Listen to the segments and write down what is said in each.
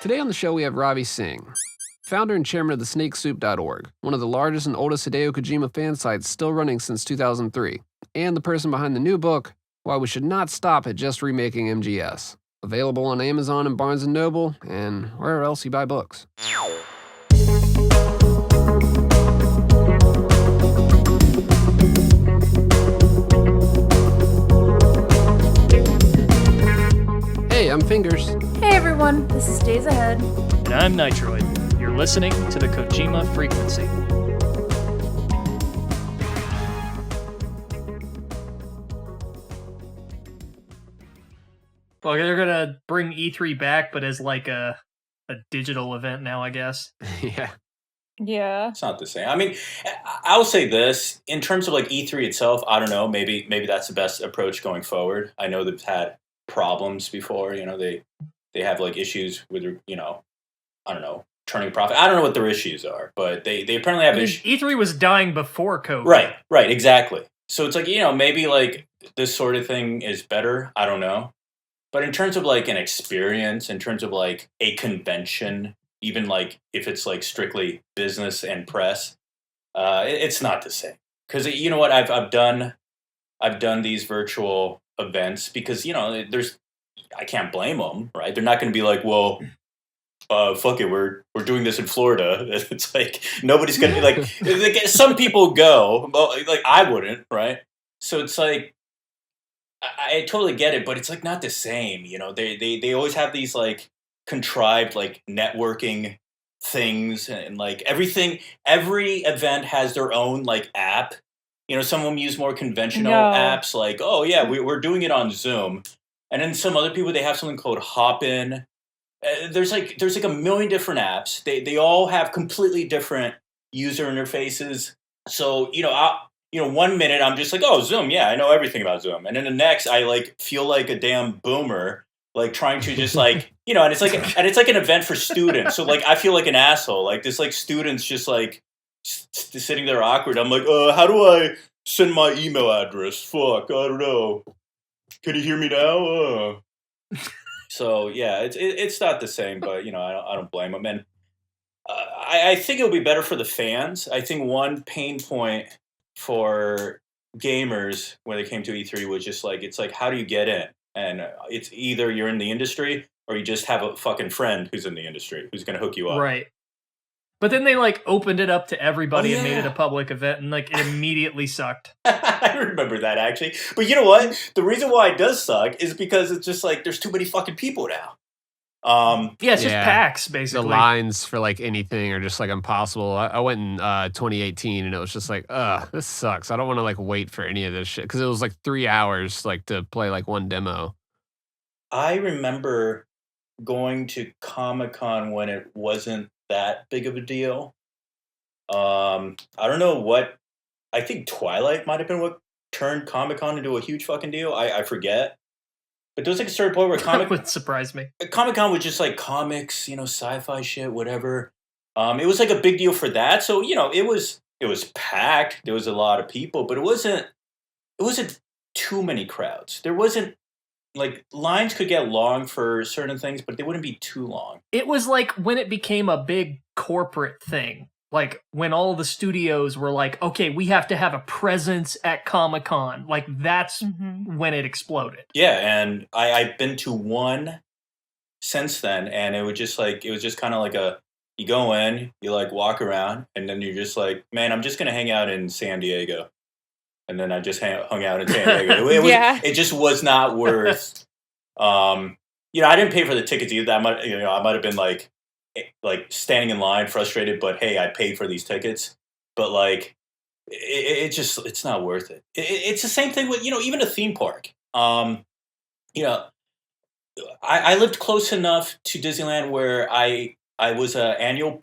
Today on the show we have Ravi Singh, founder and chairman of the snakesoup.org, one of the largest and oldest Hideo Kojima fan sites still running since 2003, and the person behind the new book, Why We Should Not Stop at Just Remaking MGS. Available on Amazon and Barnes & Noble, and wherever else you buy books. Hey, I'm Fingers. Hey everyone, this is Days Ahead. And I'm Nitroid. You're listening to the Kojima Frequency. Well, they're gonna bring E3 back, but as like a digital event now, I guess. Yeah. Yeah. It's not the same. I mean, I'll say this, in terms of like E3 itself, I don't know, maybe that's the best approach going forward. I know they've had problems before, they have like issues with, I don't know, turning profit. I don't know what their issues are, but they apparently have issues. E3 was dying before COVID. Right, exactly. So it's like, maybe like this sort of thing is better. I don't know. But in terms of like an experience, in terms of like a convention, even like if it's like strictly business and press, it's not the same. Because you know what, I've done these virtual events because I can't blame them, right? They're not going to be like, well, fuck it, we're doing this in Florida. It's like nobody's going to be like some people go, but like I wouldn't, right? So it's like I totally get it, but it's like not the same. They always have these like contrived like networking things and like everything. Every event has their own like app. Some of them use more conventional apps like, oh yeah, we're doing it on Zoom. And then some other people, they have something called Hopin. There's like a million different apps. They all have completely different user interfaces. So, 1 minute I'm just like, oh, Zoom, yeah, I know everything about Zoom. And then the next I like feel like a damn boomer, like trying to just like, and it's like an event for students. So like I feel like an asshole. Like this like students just like sitting there awkward. I'm like, how do I send my email address? Fuck, I don't know. Can you hear me now? So yeah, it's not the same, but I don't blame them. And I think it'll be better for the fans. I think one pain point for gamers when they came to E3 was just like, it's like, how do you get in? And it's either you're in the industry or you just have a fucking friend who's in the industry who's going to hook you up. Right. But then they like opened it up to everybody and made it a public event, and like it immediately sucked. I remember that actually. But you know what? The reason why it does suck is because it's just like there's too many fucking people now. Yeah, it's just PAX basically. The lines for like anything are just like impossible. I went in 2018 and it was just like, this sucks. I don't want to like wait for any of this shit because it was like 3 hours like to play like one demo. I remember going to Comic-Con when it wasn't that big of a deal. I don't know what. I think Twilight might have been what turned Comic-Con into a huge fucking deal. I forget. But there was like a certain point where That would surprise me. Comic-Con was just like comics, sci-fi shit, whatever. It was like a big deal for that. So, it was packed. There was a lot of people, but it wasn't too many crowds. There wasn't like lines could get long for certain things, but they wouldn't be too long. It was like when it became a big corporate thing. Like when all the studios were like, okay, we have to have a presence at Comic-Con. Like that's when it exploded. Yeah, and I've been to one since then, and it was just kind of like you go in, you like walk around, and then you're just like, man, I'm just gonna hang out in San Diego. And then I just hung out in San Diego. It just was not worth. I didn't pay for the tickets either. I might have been like standing in line, frustrated. But hey, I paid for these tickets. But like, it's not worth it. It's the same thing with even a theme park. I lived close enough to Disneyland where I was an annual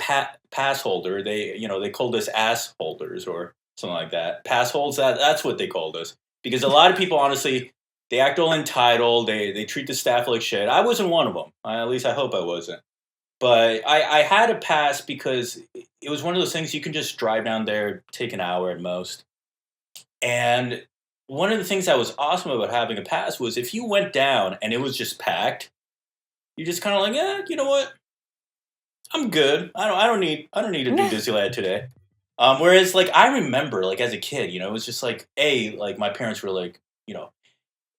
pass holder. They called us ass holders or something like that. Pass holds, that's what they called us. Because a lot of people, honestly, they act all entitled. They treat the staff like shit. I wasn't one of them. At least I hope I wasn't. But I had a pass because it was one of those things you can just drive down there, take an hour at most. And one of the things that was awesome about having a pass was if you went down and it was just packed, you're just kind of like, you know what? I'm good. I don't need to do Disneyland today. Whereas like I remember like as a kid, it was just like like my parents were like,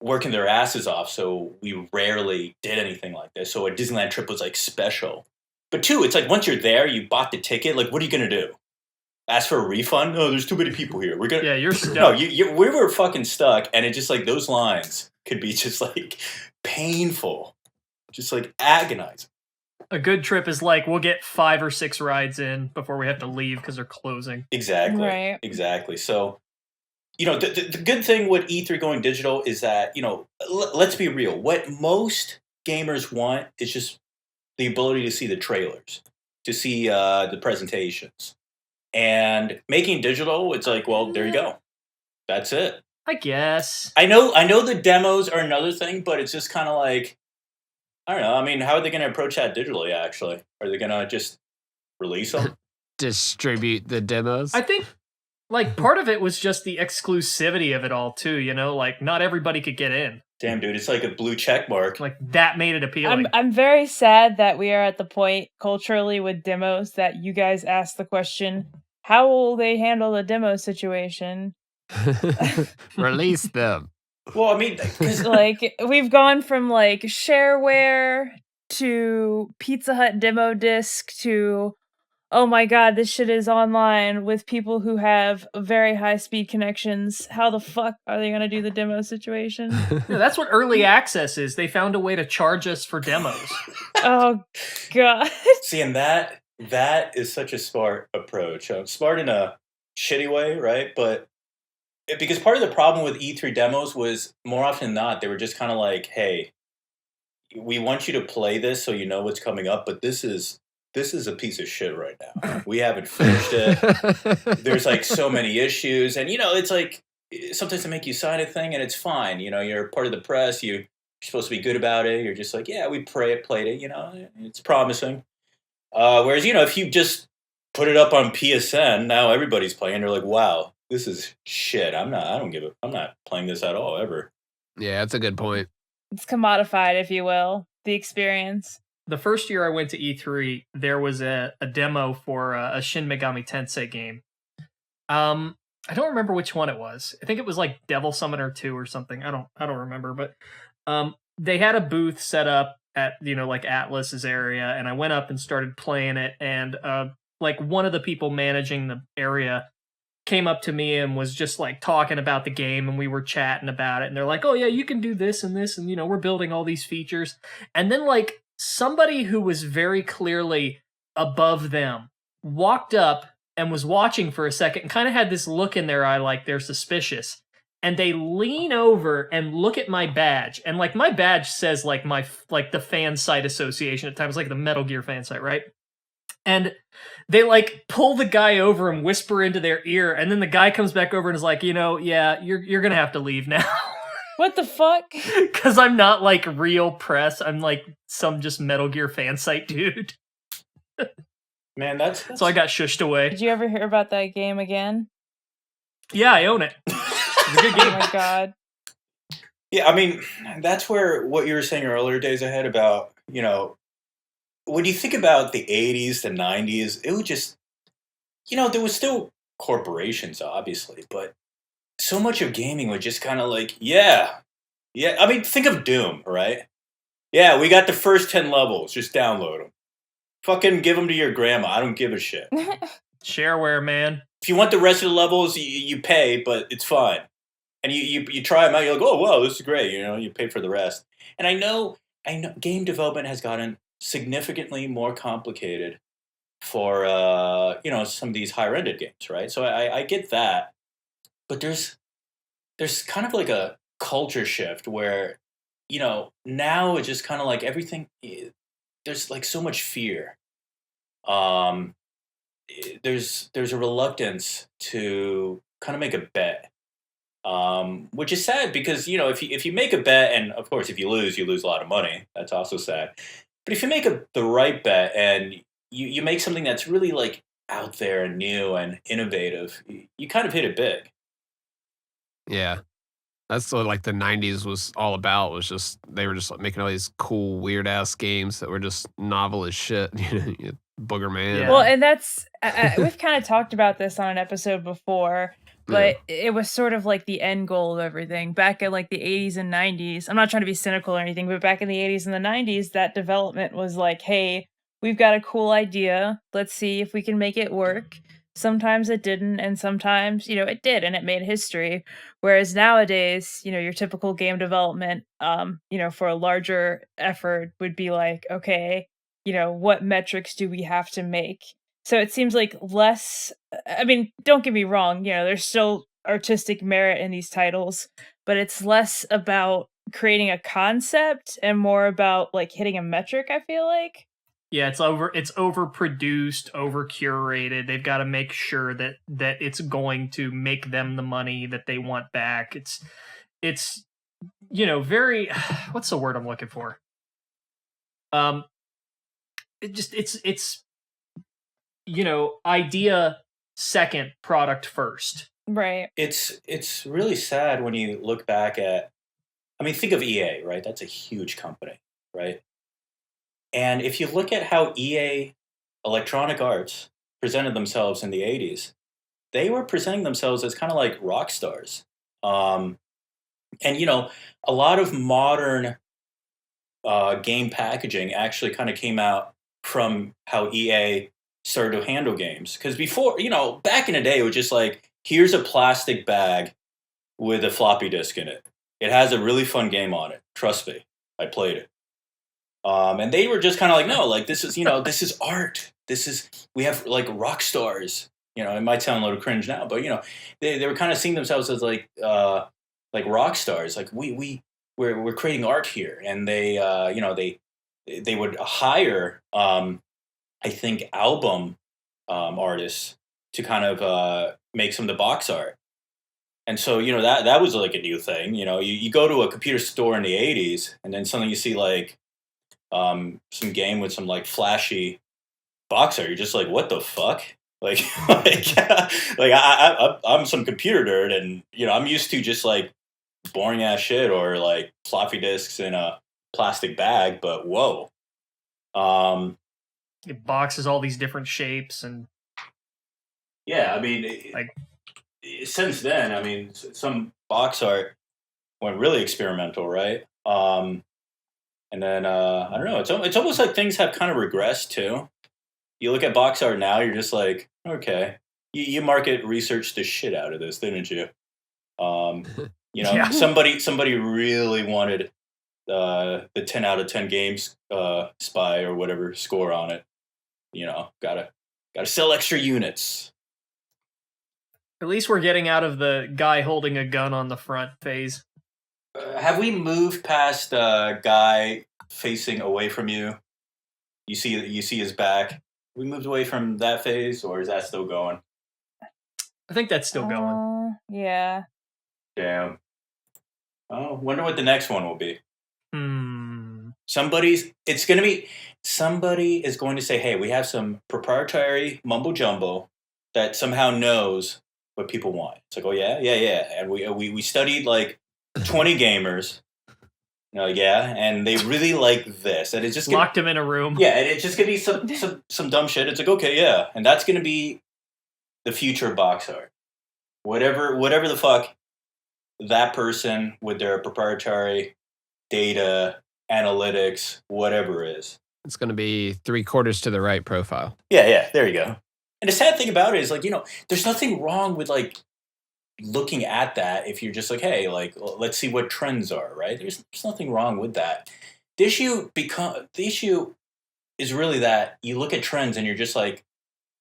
working their asses off, so we rarely did anything like this. So a Disneyland trip was like special. But two, it's like once you're there, you bought the ticket. Like, what are you gonna do? Ask for a refund? No, there's too many people here. We're gonna. Yeah, you're stuck. No, we were fucking stuck, and it just like those lines could be just like painful, just like agonizing. A good trip is like we'll get 5 or 6 rides in before we have to leave because they're closing. Exactly. Right. Exactly. So, the good thing with E3 going digital is that, let's be real. What most gamers want is just the ability to see the trailers, to see the presentations. And making digital, it's like, well, there you go. That's it. I guess. I know the demos are another thing, but it's just kind of like, I don't know. I mean, how are they going to approach that digitally, actually? Are they going to just release them? Distribute the demos? I think, like, part of it was just the exclusivity of it all, too, Like, not everybody could get in. Damn, dude, it's like a blue check mark. Like, that made it appealing. I'm very sad that we are at the point culturally with demos that you guys asked the question, how will they handle the demo situation? Release them. Well, I mean, like we've gone from like shareware to Pizza Hut demo disc to, oh my god, this shit is online with people who have very high speed connections. How the fuck are they gonna do the demo situation? Yeah, that's what early access is. They found a way to charge us for demos. Oh god. See, and that is such a smart approach. Smart in a shitty way, right? But because part of the problem with E3 demos was more often than not, they were just kind of like, hey, we want you to play this so you know what's coming up, but this is a piece of shit right now. We haven't finished it. There's like so many issues, and it's like sometimes they make you sign a thing, and it's fine. You're part of the press. You're supposed to be good about it. You're just like, yeah, we played it. It's promising. Whereas if you just put it up on PSN, now everybody's playing. They're like, wow, this is shit. I'm not playing this at all ever. Yeah, that's a good point. It's commodified, if you will, the experience. The first year I went to E3, there was a demo for a Shin Megami Tensei game. I don't remember which one it was. I think it was like Devil Summoner 2 or something. I don't remember, but they had a booth set up at like Atlas's area, and I went up and started playing it, and like one of the people managing the area came up to me and was just like talking about the game, and we were chatting about it, and they're like, oh yeah, you can do this and this, and we're building all these features. And then like somebody who was very clearly above them walked up and was watching for a second and kind of had this look in their eye like they're suspicious, and they lean over and look at my badge, and like my badge says like the fan site association at times, like the Metal Gear fan site, right? And they like pull the guy over and whisper into their ear, and then the guy comes back over and is like, yeah, you're gonna have to leave now. What the fuck? Because I'm not like real press. I'm like some just Metal Gear fan site dude. Man, that's so I got shushed away. Did you ever hear about that game again? Yeah, I own it. It's a good game. Oh my god. Yeah, I mean, that's where what you were saying earlier, Days Ahead, about, when you think about the 80s, the 90s, it would just, there was still corporations, obviously, but so much of gaming was just kind of like, yeah. I mean, think of Doom, right? Yeah, we got the first 10 levels. Just download them. Fucking give them to your grandma. I don't give a shit. Shareware, man. If you want the rest of the levels, you pay, but it's fine. And you try them out. You're like, oh, wow, this is great. You pay for the rest. And I know game development has gotten significantly more complicated for some of these higher-ended games, right? So I get that, but there's kind of like a culture shift where now it's just kind of like everything. There's like so much fear. There's a reluctance to kind of make a bet, which is sad because if you make a bet, and of course if you lose a lot of money. That's also sad. But if you make the right bet and you make something that's really like out there and new and innovative, you kind of hit it big. Yeah, That's what like the '90s was all about. Was just they were just like, making all these cool, weird ass games that were just novel as shit. Booger Man. Yeah. Well, and that's we've kind of talked about this on an episode before, but it was sort of like the end goal of everything back in like the 80s and 90s. I'm not trying to be cynical or anything, but back in the 80s and the 90s, that development was like, hey, we've got a cool idea. Let's see if we can make it work. Sometimes it didn't, and sometimes, it did, and it made history. Whereas nowadays, your typical game development, for a larger effort would be like, okay, what metrics do we have to make? So it seems like less, I mean, don't get me wrong, there's still artistic merit in these titles, but it's less about creating a concept and more about like hitting a metric, I feel like. Yeah, it's overproduced, over curated. They've got to make sure that it's going to make them the money that they want back. It's very what's the word I'm looking for? It's idea second, product first. Right. It's really sad when you look back at, I mean, think of EA, right? That's a huge company, right? And if you look at how EA Electronic Arts presented themselves in the 80s, they were presenting themselves as kind of like rock stars. And, a lot of modern game packaging actually kind of came out from how EA started to handle games. Because before, back in the day, it was just like, here's a plastic bag with a floppy disk in it. It has a really fun game on it. Trust me, I played it. And they were just kind of like, no, like this is, this is art. We have like rock stars. It might sound a little cringe now, but they were kind of seeing themselves as like rock stars. Like we're creating art here, and they would hire I think album artists to kind of make some of the box art. And so, that was like a new thing. You go to a computer store in the 80s, and then suddenly you see like some game with some like flashy box art. You're just like, what the fuck? Like, I'm some computer nerd, and I'm used to just like boring ass shit or like floppy disks in a plastic bag. But whoa, it boxes all these different shapes, and yeah, I mean, like since then, I mean, some box art went really experimental, right? And then I don't know. It's almost like things have kind of regressed too. You look at box art now, you're just like, okay, you market research the shit out of this, didn't you? Yeah. Somebody really wanted the 10 out of 10 games spy or whatever score on it. Gotta sell extra units. At least we're getting out of the guy holding a gun on the front phase. Have we moved past guy facing away from you? You see his back. We moved away from that phase, or is that still going? I think that's still going. Yeah. Damn. Oh, wonder what the next one will be. Somebody is going to say, hey, we have some proprietary mumbo jumbo that somehow knows what people want. It's like, oh yeah. And we studied like 20 gamers. And they really like this, and it's just locked him in a room. Yeah, and it's just gonna be some dumb shit. It's like, okay, yeah, and that's gonna be the future of box art. Whatever the fuck that person with their proprietary data, analytics, whatever is. It's gonna be 3/4 to the right profile. Yeah, there you go. And the sad thing about it is, like, there's nothing wrong with like looking at that if you're just like, hey, like, let's see what trends are, right? There's nothing wrong with that. The issue is really that you look at trends and you're just like,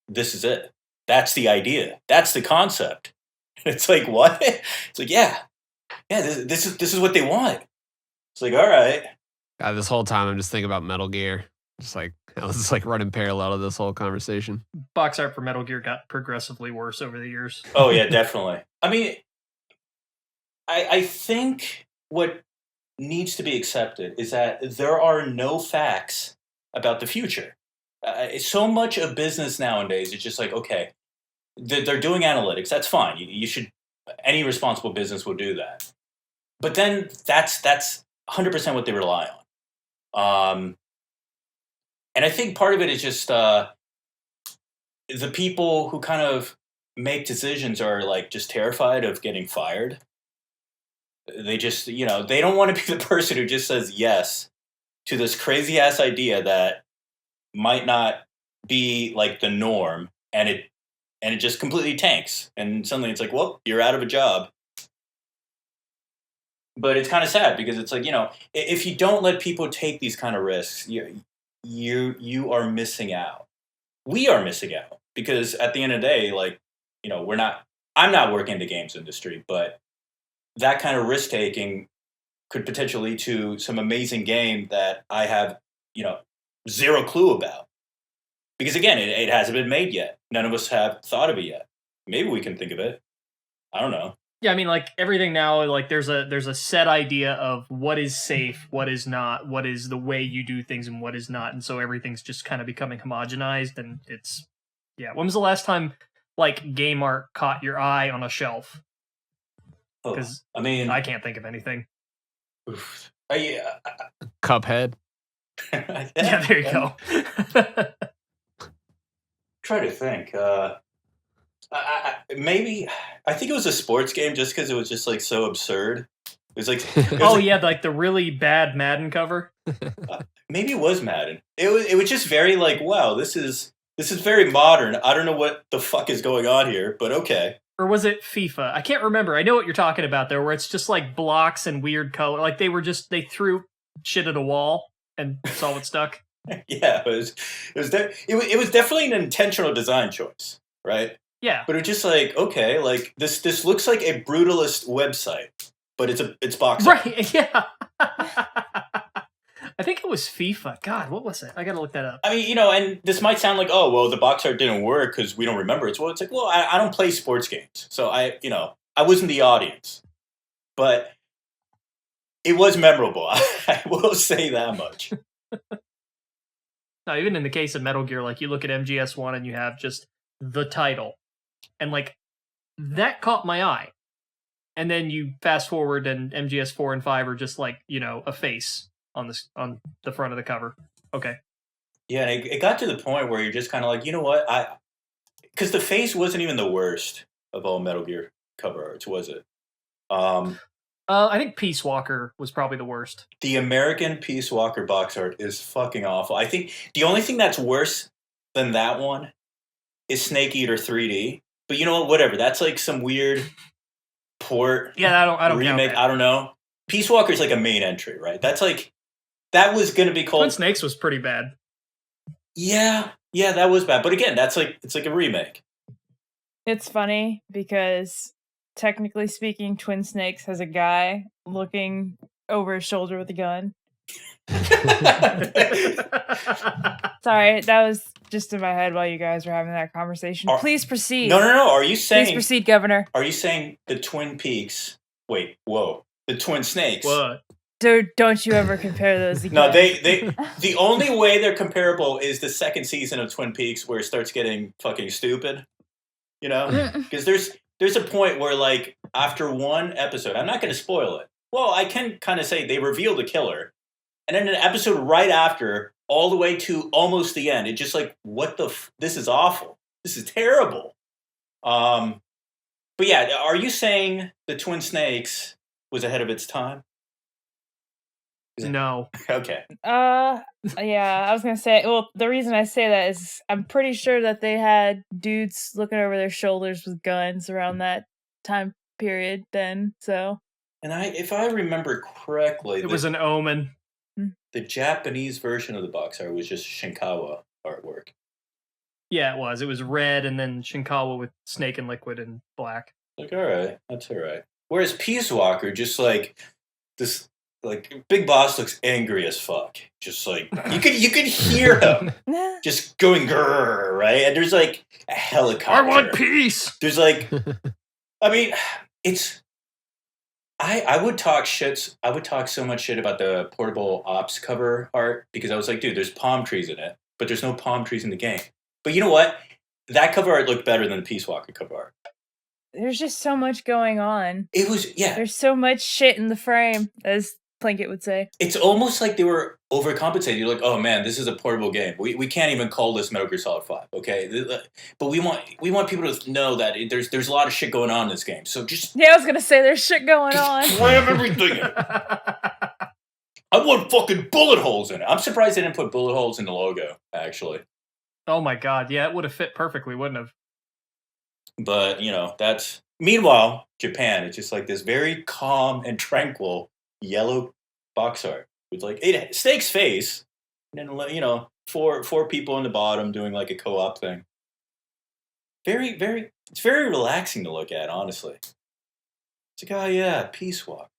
this is it. That's the idea. That's the concept. It's like, what? It's like, yeah. This is what they want. It's like, all right. God, this whole time I'm just thinking about Metal Gear. Just like, this is like running parallel to this whole conversation. Box art for Metal Gear got progressively worse over the years. Oh yeah, definitely. I mean, I think what needs to be accepted is that there are no facts about the future. So much of business nowadays is just like, okay, they're doing analytics. That's fine. You should. Any responsible business will do that. But then that's 100% what they rely on. And I think part of it is just the people who kind of make decisions are like just terrified of getting fired. They just, they don't want to be the person who just says yes to this crazy ass idea that might not be like the norm, and it just completely tanks, and suddenly it's like, well, you're out of a job. But it's kind of sad because it's like, if you don't let people take these kind of risks, you are missing out. We are missing out because at the end of the day, like, I'm not working in the games industry, but that kind of risk taking could potentially lead to some amazing game that I have, zero clue about. Because again, it hasn't been made yet. None of us have thought of it yet. Maybe we can think of it. I don't know. Yeah, I mean, like everything now, like there's a set idea of what is safe, what is not, what is the way you do things, and what is not, and so everything's just kind of becoming homogenized. And it's, yeah. When was the last time like game art caught your eye on a shelf? Because I can't think of anything. Cuphead. Yeah, there you go. Try to think. Maybe I think it was a sports game just because it was just like so absurd. It was like yeah, like the really bad Madden cover. Maybe it was Madden. It was just very like, wow, this is very modern. I don't know what the fuck is going on here, but okay. Or was it FIFA? I can't remember. I know what you're talking about there, where it's just like blocks and weird color. Like they threw shit at a wall and saw what stuck. Yeah, it was definitely an intentional design choice, right? Yeah. But it was just like, okay, like this looks like a brutalist website, but it's box art. Right, yeah. I think it was FIFA. God, what was it? I gotta look that up. I mean, and this might sound like, oh, well, the box art didn't work because we don't remember it. Well, it's like, well, I don't play sports games, so I wasn't the audience, but it was memorable. I will say that much. No, even in the case of Metal Gear, like you look at MGS1 and you have just the title, and like that caught my eye. And then you fast forward, and MGS4 and 5 are just like a face on the front of the cover. Okay. Yeah, and it got to the point where you're just kind of like, you know what? Because the face wasn't even the worst of all Metal Gear cover arts, was it? I think Peace Walker was probably the worst. The American Peace Walker box art is fucking awful. I think the only thing that's worse than that one is Snake Eater 3D. But you know what? Whatever. That's like some weird port. Yeah, I don't remake. Count that. I don't know. Peace Walker's like a main entry, right? That's like that was gonna be called Twin Snakes was pretty bad. Yeah, that was bad. But again, it's like a remake. It's funny because technically speaking, Twin Snakes has a guy looking over his shoulder with a gun. Sorry, that was just in my head while you guys were having that conversation. Please proceed. No. Are you saying? Please proceed, Governor. Are you saying the Twin Peaks? Wait, whoa, the Twin Snakes. What? Don't you ever compare those again. No, they the only way they're comparable is the second season of Twin Peaks where it starts getting fucking stupid. Because there's a point where like after one episode, I'm not going to spoil it. Well, I can kind of say they reveal the killer, and then an episode right after, all the way to almost the end, it's just like, what the? This is awful. This is terrible. But yeah, are you saying the Twin Snakes was ahead of its time? No. Okay. Yeah, I was gonna say. Well, the reason I say that is I'm pretty sure that they had dudes looking over their shoulders with guns around that time period. Then, so. And if I remember correctly, it was an omen. The Japanese version of the box art was just Shinkawa artwork. Yeah, it was. It was red, and then Shinkawa with snake and liquid and black. Like, all right, that's all right. Whereas Peace Walker, just like this. Like Big Boss looks angry as fuck. Just like you could hear him just going grrr, right? And there's like a helicopter. I want peace. There's like, I mean, it's. I would talk shit. I would talk so much shit about the Portable Ops cover art because I was like, dude, there's palm trees in it, but there's no palm trees in the game. But you know what? That cover art looked better than the Peace Walker cover art. There's just so much going on. It was, yeah. There's so much shit in the frame, as Plinkett would say. It's almost like they were overcompensating. You're like, oh man, this is a portable game. We can't even call this Metal Gear Solid 5, okay? But we want people to know that there's a lot of shit going on in this game. So just Yeah, I was gonna say there's shit going on. cram everything in. I want fucking bullet holes in it. I'm surprised they didn't put bullet holes in the logo, actually. Oh my god, yeah, it would have fit perfectly, wouldn't have? But, that's... Meanwhile, Japan, it's just like this very calm and tranquil yellow box art. With like Snake's face, and then, four people in the bottom doing like a co-op thing. It's very relaxing to look at, honestly. It's like, oh yeah, Peace Walk.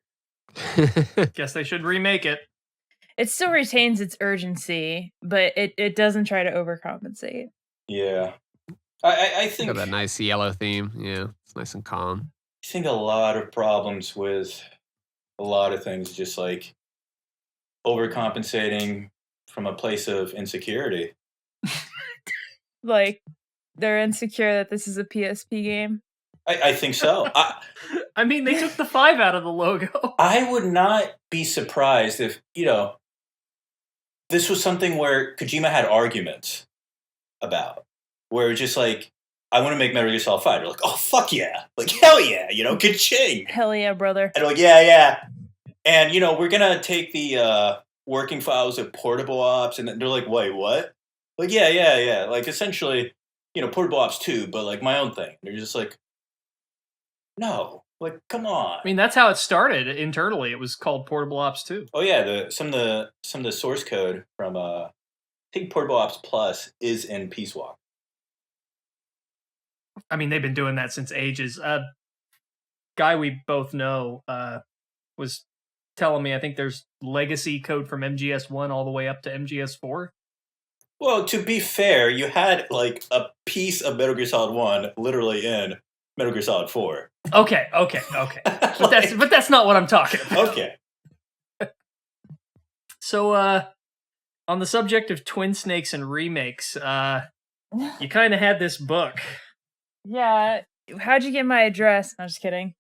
Guess they should remake it. It still retains its urgency, but it doesn't try to overcompensate. Yeah. I think... Got that nice yellow theme. Yeah, it's nice and calm. I think a lot of problems with a lot of things just like overcompensating from a place of insecurity. Like, they're insecure that this is a PSP game. I think so. I mean, they took the 5 out of the logo. I would not be surprised if, this was something where Kojima had arguments about. Where it's just like, I want to make Metal Gear Solid 5. They're like, oh, fuck yeah. Like, hell yeah. Ka-ching. Hell yeah, brother. And they're like, yeah. And, we're going to take the working files of Portable Ops. And they're like, wait, what? Like, yeah. Like, essentially, Portable Ops 2, but like my own thing. And they're just like, no. Like, come on. I mean, that's how it started internally. It was called Portable Ops 2. Oh, yeah. Some of the source code from, I think Portable Ops Plus is in Peace Walk. I mean, they've been doing that since ages. Guy we both know was telling me, I think there's legacy code from MGS1 all the way up to MGS4. Well, to be fair, you had like a piece of Metal Gear Solid 1 literally in Metal Gear Solid 4. Okay. But that's not what I'm talking about. Okay. So, on the subject of Twin Snakes and remakes, you kind of had this book. Yeah. How'd you get my address? I'm just kidding.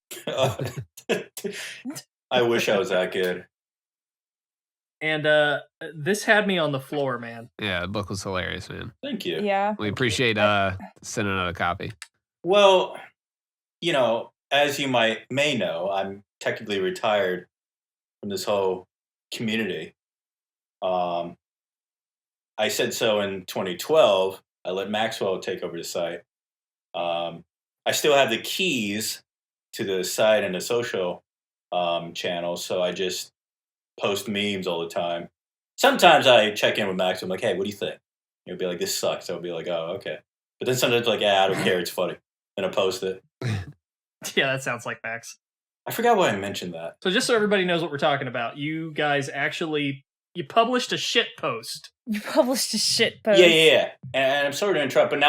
I wish I was that good. And this had me on the floor, man. Yeah, the book was hilarious, man. Thank you. Yeah. We appreciate sending out a copy. Well, as you may know, I'm technically retired from this whole community. I said so in 2012. I let Maxwell take over the site. I still have the keys to the site and the social channels, so I just post memes all the time. Sometimes I check in with Max. I'm like, hey, what do you think? He'll be like, this sucks. I'll be like, oh, okay. But then sometimes like, yeah, I don't care. It's funny. Then I post it. Yeah, that sounds like Max. I forgot why I mentioned that. So just so everybody knows what we're talking about, you guys you published a shit post. You published a shit post. Yeah. And I'm sorry to interrupt, but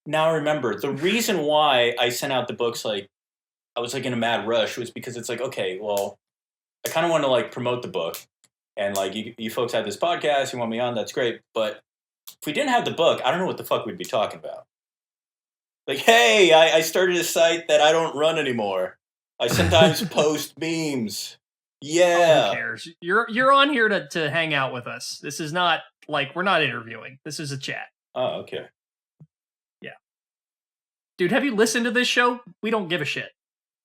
now remember, the reason why I sent out the books, like, I was like in a mad rush was because it's like, okay, well, I kind of want to like promote the book. And like, you folks have this podcast, you want me on, that's great. But if we didn't have the book, I don't know what the fuck we'd be talking about. Like, hey, I started a site that I don't run anymore. I sometimes post memes. Yeah. Who cares? You're on here to hang out with us. This is not like, we're not interviewing. This is a chat. Oh, okay. Yeah. Dude, have you listened to this show? We don't give a shit.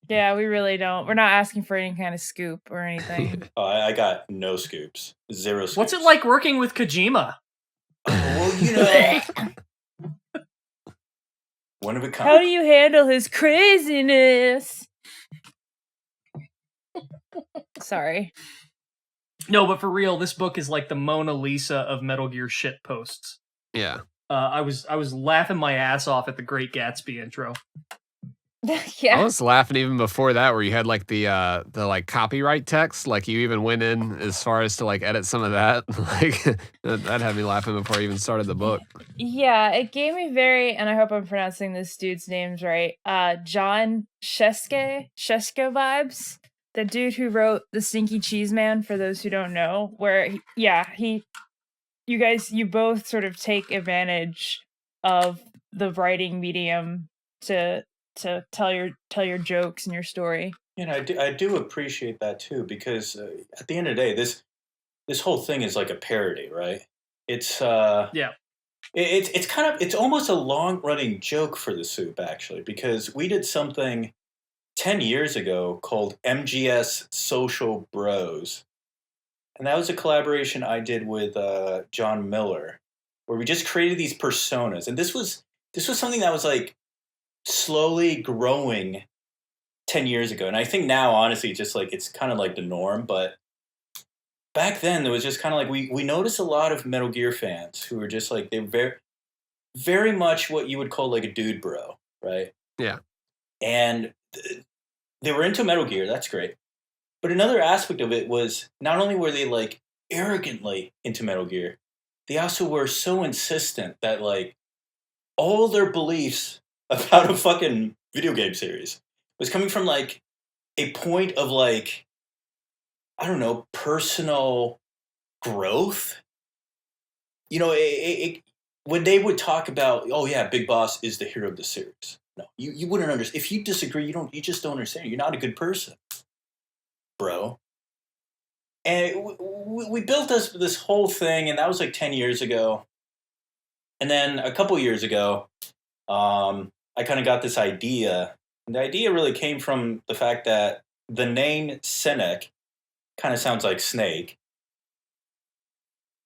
Yeah, we really don't. We're not asking for any kind of scoop or anything. Oh, I got no scoops. Zero scoops. What's it like working with Kojima? Well, one of a kind. How do you handle his craziness? Sorry. No, but for real, this book is like the Mona Lisa of Metal Gear shit posts. Yeah. I was laughing my ass off at the Great Gatsby intro. Yeah. I was laughing even before that, where you had like the like copyright text, like you even went in as far as to like edit some of that. Like that had me laughing before I even started the book. Yeah, it gave me and I hope I'm pronouncing this dude's names right, John Sheske vibes. The dude who wrote The Stinky Cheese Man, for those who don't know, where you both sort of take advantage of the writing medium to to tell your jokes and your story. And I do appreciate that too, because at the end of the day, this whole thing is like a parody, right? It's Yeah. it's kind of, it's almost a long running joke for the Soup, actually, because we did something 10 years ago called MGS Social Bros. And that was a collaboration I did with John Miller, where we just created these personas. And this was something that was like slowly growing 10 years ago. And I think now, honestly, just like it's kind of like the norm. But back then, it was just kind of like we noticed a lot of Metal Gear fans who were just like, they were very, very much what you would call like a dude bro, right? Yeah. And they were into Metal Gear. That's great. But another aspect of it was not only were they like arrogantly into Metal Gear, they also were so insistent that like all their beliefs about a fucking video game series was coming from like a point of like, I don't know, personal growth. You know, when they would talk about, oh yeah, Big Boss is the hero of the series. No, you wouldn't understand. If you disagree, you just don't understand. You're not a good person, bro. And we built this whole thing, and that was like 10 years ago. And then a couple years ago, I kind of got this idea. And the idea really came from the fact that the name Cynic kind of sounds like snake.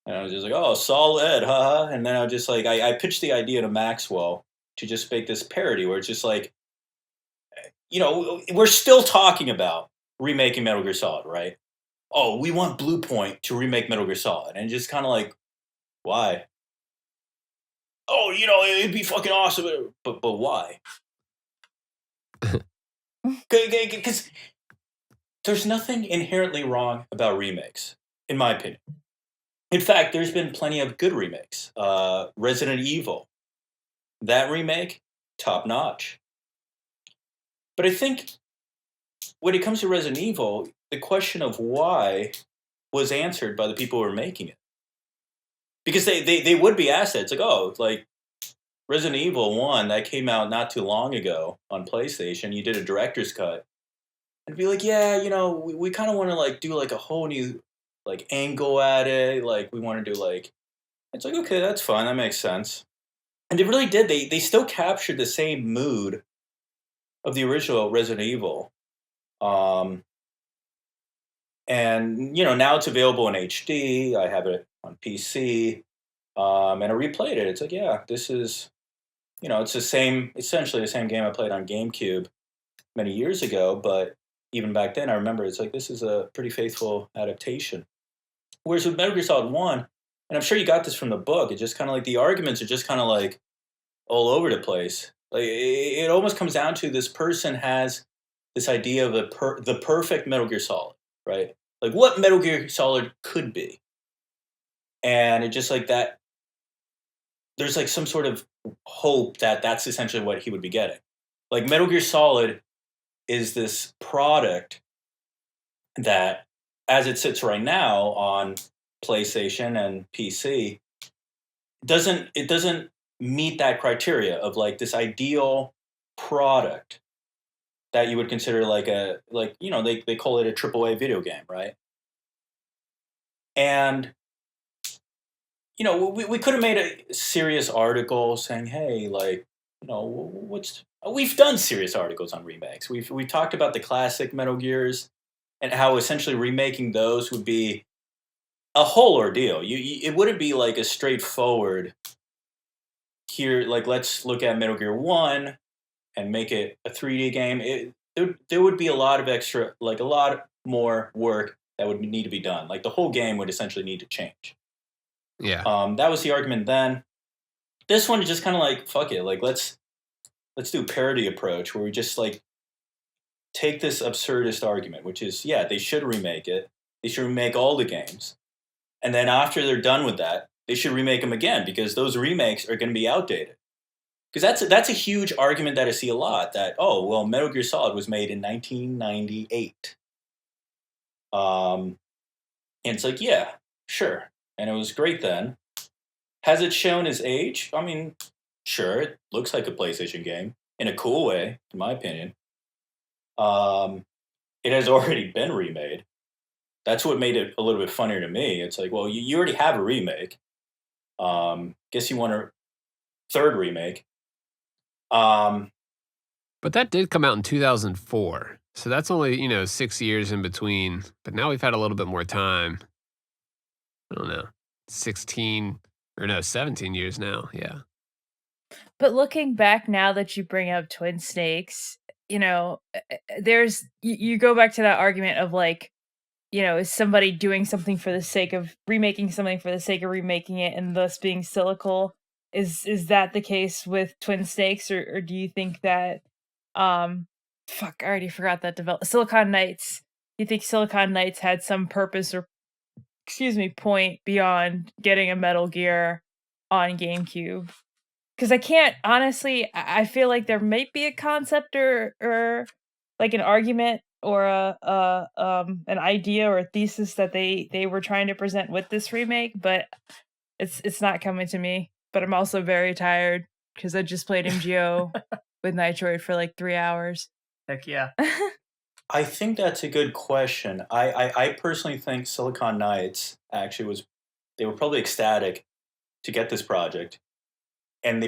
And I was just like, oh, solid, haha. And then I was just like, I pitched the idea to Maxwell to just make this parody where it's just like, you know, we're still talking about remaking Metal Gear Solid, right? Oh, we want Blue Point to remake Metal Gear Solid. And just kind of like, why? Oh, you know, it'd be fucking awesome. But why? Because there's nothing inherently wrong about remakes, in my opinion. In fact, there's been plenty of good remakes. Resident Evil, that remake, top notch. But I think when it comes to Resident Evil, the question of why was answered by the people who were making it. Because they would be asked that. It's like, oh, like Resident Evil 1, that came out not too long ago on PlayStation. You did a director's cut. And be like, yeah, you know, we kind of want to like do like a whole new like angle at it. Like we want to do like, it's like, okay, that's fine. That makes sense. And they really did. They still captured the same mood of the original Resident Evil. And, you know, now it's available in HD. I have it on PC. And I replayed it. It's like, yeah, this is, you know, it's essentially the same game I played on GameCube many years ago. But even back then, I remember it's like, this is a pretty faithful adaptation. Whereas with Metal Gear Solid 1, and I'm sure you got this from the book, it's just kind of like the arguments are just kind of like all over the place. Like it almost comes down to this person has this idea of the perfect Metal Gear Solid, right? Like what Metal Gear Solid could be. And it just like that, there's like some sort of hope that that's essentially what he would be getting. Like Metal Gear Solid is this product that, as it sits right now on PlayStation and PC, it doesn't meet that criteria of like this ideal product that you would consider like you know, they call it a AAA video game, right? And you know, we could have made a serious article saying, hey, like, you know, we've done serious articles on remakes. We've talked about the classic Metal Gears and how essentially remaking those would be a whole ordeal. It wouldn't be like a straightforward here, like let's look at Metal Gear 1 and make it a 3D game. There would be a lot of extra, like a lot more work that would need to be done. Like the whole game would essentially need to change. Yeah. That was the argument then. This one is just kind of like, fuck it. Like let's do a parody approach where we just like take this absurdist argument, which is, yeah, they should remake it. They should remake all the games. And then after they're done with that, they should remake them again because those remakes are going to be outdated. Because that's a huge argument that I see a lot, that, oh, well, Metal Gear Solid was made in 1998. And it's like, yeah, sure. And it was great then. Has it shown its age? I mean, sure, it looks like a PlayStation game. in a cool way, in my opinion. It has already been remade. That's what made it a little bit funnier to me. It's like, well, you already have a remake. Guess you want a third remake. But that did come out in 2004. So that's only, 6 years in between. But now we've had a little bit more time. I don't know. 17 years now. Yeah. But looking back now that you bring up Twin Snakes, there's you go back to that argument of like, is somebody doing something for the sake of remaking something for the sake of remaking it and thus being cyclical? Is that the case with Twin Snakes, or do you think that fuck, I already forgot that Silicon Knights. Do you think Silicon Knights had some purpose or point beyond getting a Metal Gear on GameCube? Because I can't honestly. I feel like there might be a concept or like an argument or an idea or a thesis that they were trying to present with this remake, but it's not coming to me. But I'm also very tired because I just played MGO with Nitroid for like 3 hours. Heck yeah. I think that's a good question. I personally think Silicon Knights actually they were probably ecstatic to get this project. And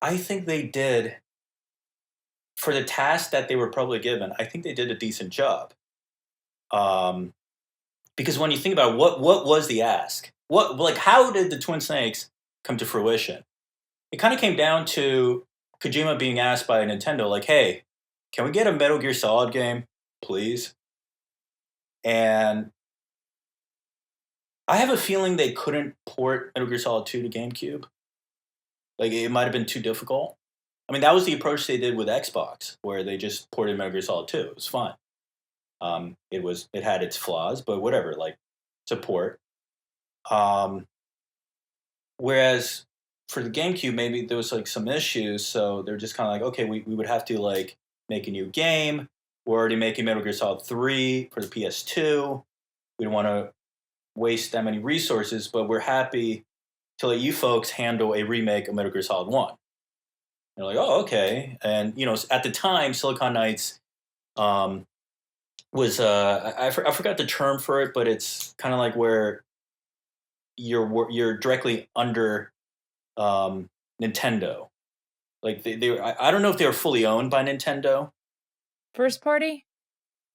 I think they did, for the task that they were probably given, I think they did a decent job. Because when you think about what was the ask? How did the Twin Snakes come to fruition? It kind of came down to Kojima being asked by Nintendo, like, hey, can we get a Metal Gear Solid game, please? And I have a feeling they couldn't port Metal Gear Solid 2 to GameCube. Like, it might have been too difficult. I mean, that was the approach they did with Xbox, where they just ported Metal Gear Solid 2. It was fine. It had its flaws, but whatever, like, support. Whereas for the GameCube, maybe there was like some issues, so they're just kind of like, okay, we would have to like make a new game. We're already making Metal Gear Solid 3 for the PS2. We don't want to waste that many resources, but we're happy to let you folks handle a remake of Metal Gear Solid 1. They're like, oh, okay. And, at the time, Silicon Knights was, I forgot the term for it, but it's kind of like where you're directly under Nintendo. Like, I don't know if they were fully owned by Nintendo. First party?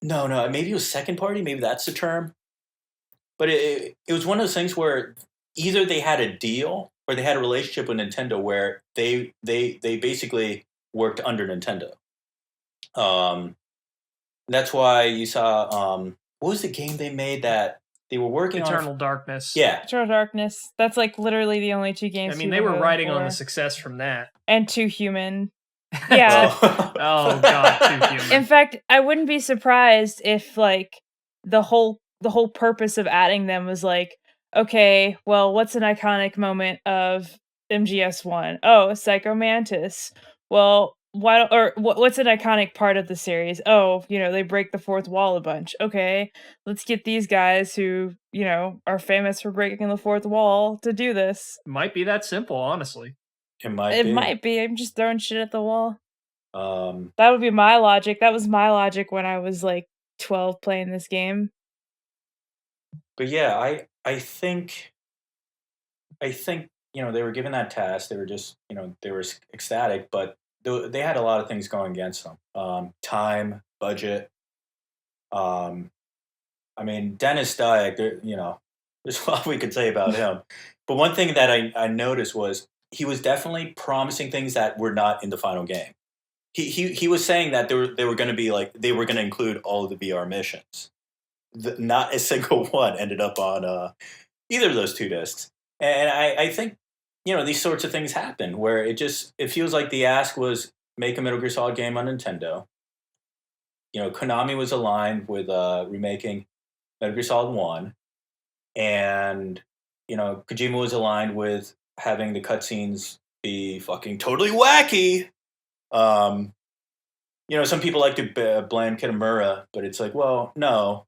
No, maybe it was second party. Maybe that's the term. But it was one of those things where either they had a deal or they had a relationship with Nintendo where they basically worked under Nintendo. That's why you saw what was the game they made that they were working on? Eternal Darkness. Yeah. Eternal Darkness. That's like literally the only two games. I mean, they were riding on the success from that. And Too Human. Yeah. Oh god, Too Human. In fact, I wouldn't be surprised if like the whole purpose of adding them was like, okay, well, what's an iconic moment of MGS1? Oh, Psycho Mantis. Well, what's an iconic part of the series? Oh, they break the fourth wall a bunch. Okay, let's get these guys who, are famous for breaking the fourth wall to do this. Might be that simple, honestly. It might be. I'm just throwing shit at the wall. That would be my logic. That was my logic when I was like 12 playing this game. But yeah, I think they were given that task. They were just they were ecstatic, but they had a lot of things going against them. Time, budget. I mean, Dennis Dyack. There's a lot we could say about him. But one thing that I noticed was he was definitely promising things that were not in the final game. He was saying that they were going to be like they were going to include all of the VR missions. Not a single one ended up on either of those two discs. And I think these sorts of things happen where it feels like the ask was make a Metal Gear Solid game on Nintendo. Konami was aligned with remaking Metal Gear Solid 1, and Kojima was aligned with having the cutscenes be fucking totally wacky. Some people like to blame Kitamura, but it's like, well, no.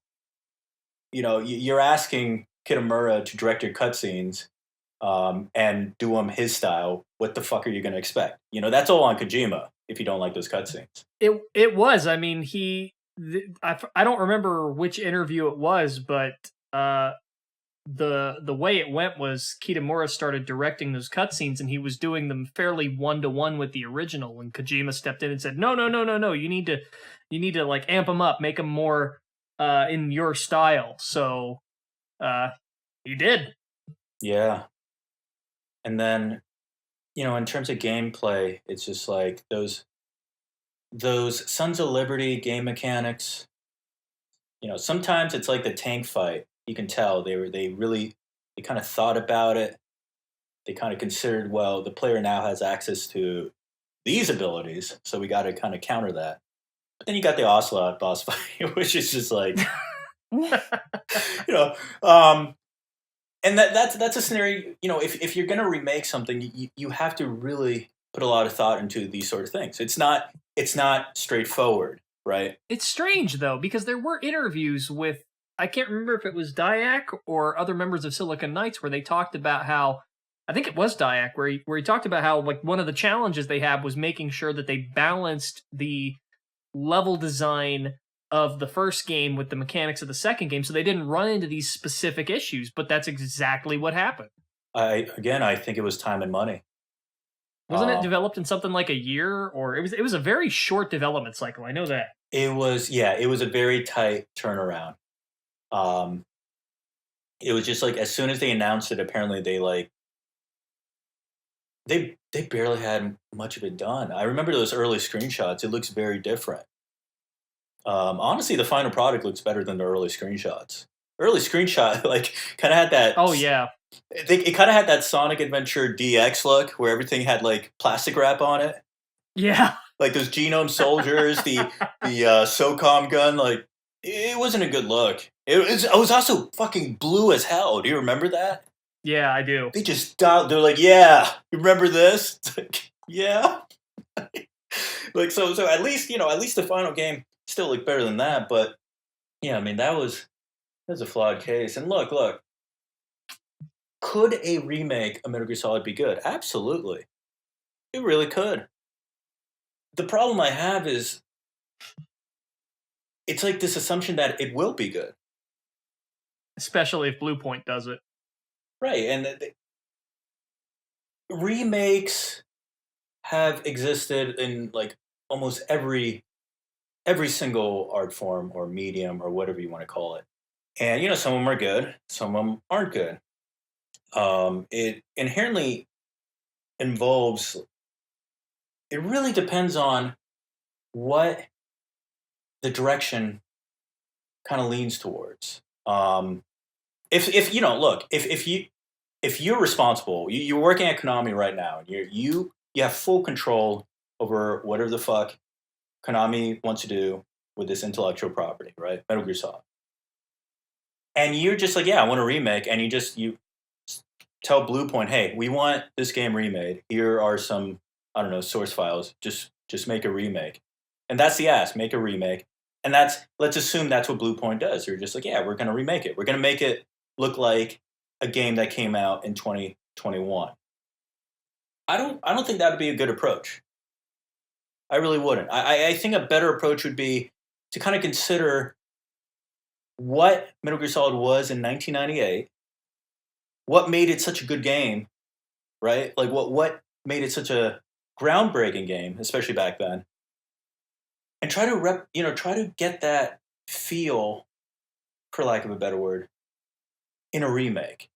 You're asking Kitamura to direct your cutscenes. and do them his style, what the fuck are you going to expect? You know, that's all on Kojima if you don't like those cutscenes. It was. I mean, I don't remember which interview it was, but the way it went was Kitamura started directing those cutscenes, and he was doing them fairly 1-to-1 with the original. And Kojima stepped in and said, "No, no, no, no, no! You need to like amp them up, make them more in your style." So he did. Yeah. And then, you know, in terms of gameplay, it's just like those Sons of Liberty game mechanics. You know, sometimes it's like the tank fight. You can tell they kind of thought about it. They kind of considered, well, the player now has access to these abilities, so we got to kind of counter that. But then you got the Ocelot boss fight, which is just like, you know, and that's a scenario. You know, if you're gonna remake something, you have to really put a lot of thought into these sort of things. It's not straightforward, right? It's strange though, because there were interviews with, I can't remember if it was Dyack or other members of Silicon Knights, where they talked about how, I think it was Dyack, where he talked about how, like, one of the challenges they had was making sure that they balanced the level design of the first game with the mechanics of the second game, so they didn't run into these specific issues. But that's exactly what happened. I think it was time and money. Wasn't it developed in something like a year, or it was a very short development cycle? I know that. It was a very tight turnaround. It was just like as soon as they announced it, apparently they barely had much of it done. I remember those early screenshots. It looks very different. Honestly, the final product looks better than the early screenshots. Early screenshot like kind of had that. Oh yeah. It kind of had that Sonic Adventure DX look where everything had like plastic wrap on it. Yeah. Like those genome soldiers, the SOCOM gun, like it wasn't a good look. It was also fucking blue as hell. Do you remember that? Yeah, I do. They just dialed. They're like, yeah, you remember this? Like, yeah. Like so at least the final game still looked better than that. But yeah, I mean that was a flawed case. And look, could a remake of Metal Gear Solid be good? Absolutely, it really could. The problem I have is it's like this assumption that it will be good. Especially if Blue Point does it. Right, and remakes have existed in like almost every single art form or medium or whatever you want to call it. And you know, some of them are good, some of them aren't good. It inherently involves. It really depends on what the direction kind of leans towards. If you know, look, if you're responsible, you're working at Konami right now, and you have full control over whatever the fuck Konami wants to do with this intellectual property, right? Metal Gear Solid. And you're just like, yeah, I want a remake, and you tell Blue Point, hey, we want this game remade. Here are some, I don't know, source files. Just make a remake. And that's the ask, make a remake. And let's assume that's what Blue Point does. They're just like, yeah, we're going to remake it. We're going to make it look like a game that came out in 2021. I don't think that would be a good approach. I really wouldn't. I think a better approach would be to kind of consider what Metal Gear Solid was in 1998, what made it such a good game, right? Like what made it such a groundbreaking game, especially back then, and try to get that feel, for lack of a better word, in a remake.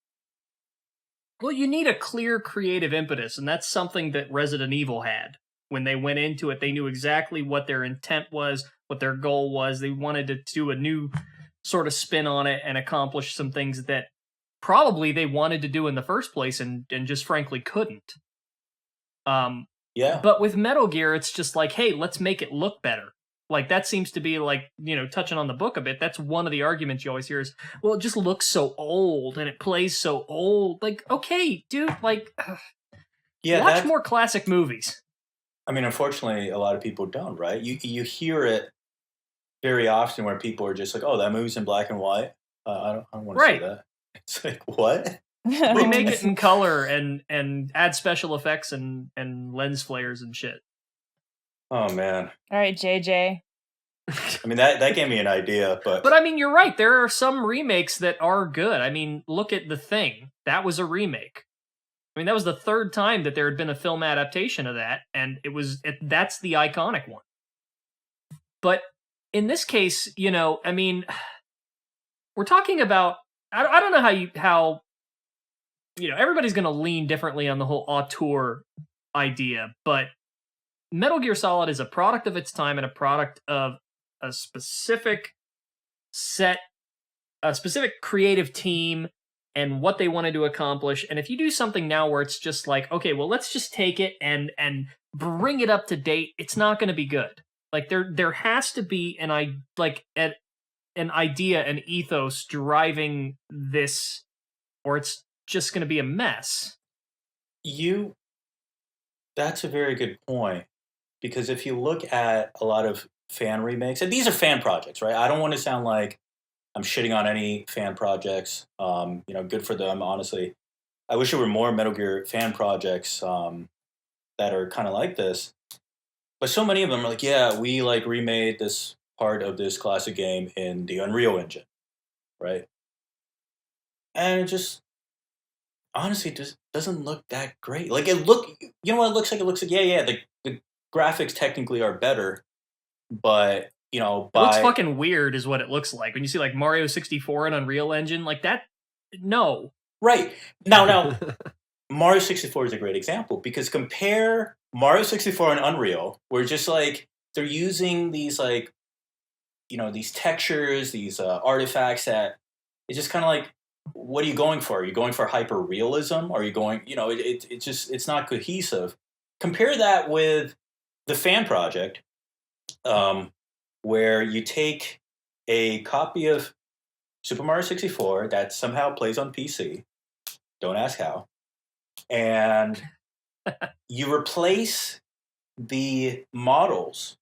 Well, you need a clear creative impetus, and that's something that Resident Evil had. When they went into it, they knew exactly what their intent was, what their goal was. They wanted to do a new sort of spin on it and accomplish some things that probably they wanted to do in the first place and just frankly couldn't. Yeah. But with Metal Gear, it's just like, hey, let's make it look better. Like, that seems to be, like, you know, touching on the book a bit. That's one of the arguments you always hear is, well, it just looks so old and it plays so old. Like, okay, dude, like, watch more classic movies. I mean, unfortunately, a lot of people don't, right? You hear it very often where people are just like, oh, that movie's in black and white. I don't want to see that. It's like, what? Remake it in color and add special effects and lens flares and shit. Oh man. All right, JJ. I mean that gave me an idea, but I mean, you're right. There are some remakes that are good. I mean, look at The Thing. That was a remake. I mean, that was the third time that there had been a film adaptation of that, and that's the iconic one. But in this case, I mean, we're talking about. I don't know how everybody's going to lean differently on the whole auteur idea, but Metal Gear Solid is a product of its time and a product of a specific creative team and what they wanted to accomplish. And if you do something now where it's just like, okay, well, let's just take it and bring it up to date, it's not going to be good. Like there has to be an idea, an ethos driving this, or it's just going to be a mess. That's a very good point, because if you look at a lot of fan remakes, and these are fan projects, right? I don't want to sound like I'm shitting on any fan projects. Good for them, honestly. I wish there were more Metal Gear fan projects that are kind of like this. But so many of them are like, yeah, we remade this part of this classic game in the Unreal Engine, right? And it just honestly just doesn't look that great. You know what it looks like? It looks like, yeah, the graphics technically are better, but it looks fucking weird is what it looks like. When you see Mario 64 and Unreal Engine, like that, no. Right. Now, Mario 64 is a great example, because compare Mario 64 and Unreal, where just they're using these these textures, these artifacts that it's just kind of what are you going for? Are you going for hyper realism? Are you going, it's not cohesive. Compare that with the fan project, where you take a copy of Super Mario 64 that somehow plays on PC. Don't ask how. And you replace the models,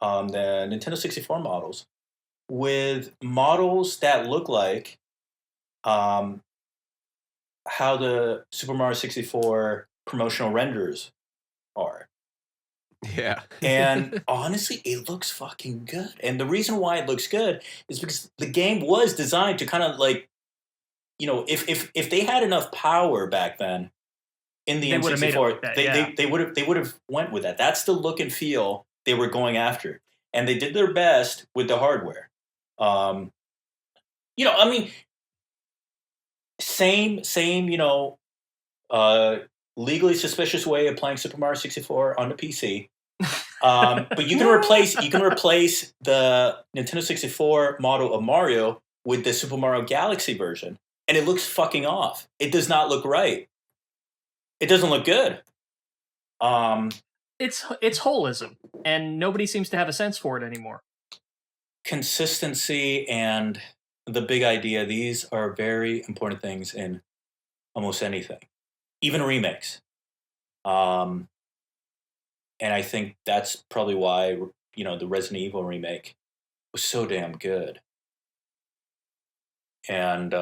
the Nintendo 64 models, with models that look like how the Super Mario 64 promotional renders are. Yeah. And honestly, it looks fucking good. And the reason why it looks good is because the game was designed to kind of if they had enough power back then in the N64, they would have went with that. That's the look and feel they were going after, and they did their best with the hardware. I mean, same, legally suspicious way of playing Super Mario 64 on the PC. But you can replace the Nintendo 64 model of Mario with the Super Mario Galaxy version, and it looks fucking off. It does not look right. It doesn't look good. It's holism, and nobody seems to have a sense for it anymore. Consistency and the big idea, these are very important things in almost anything, even remakes. And I think that's probably why, the Resident Evil remake was so damn good. And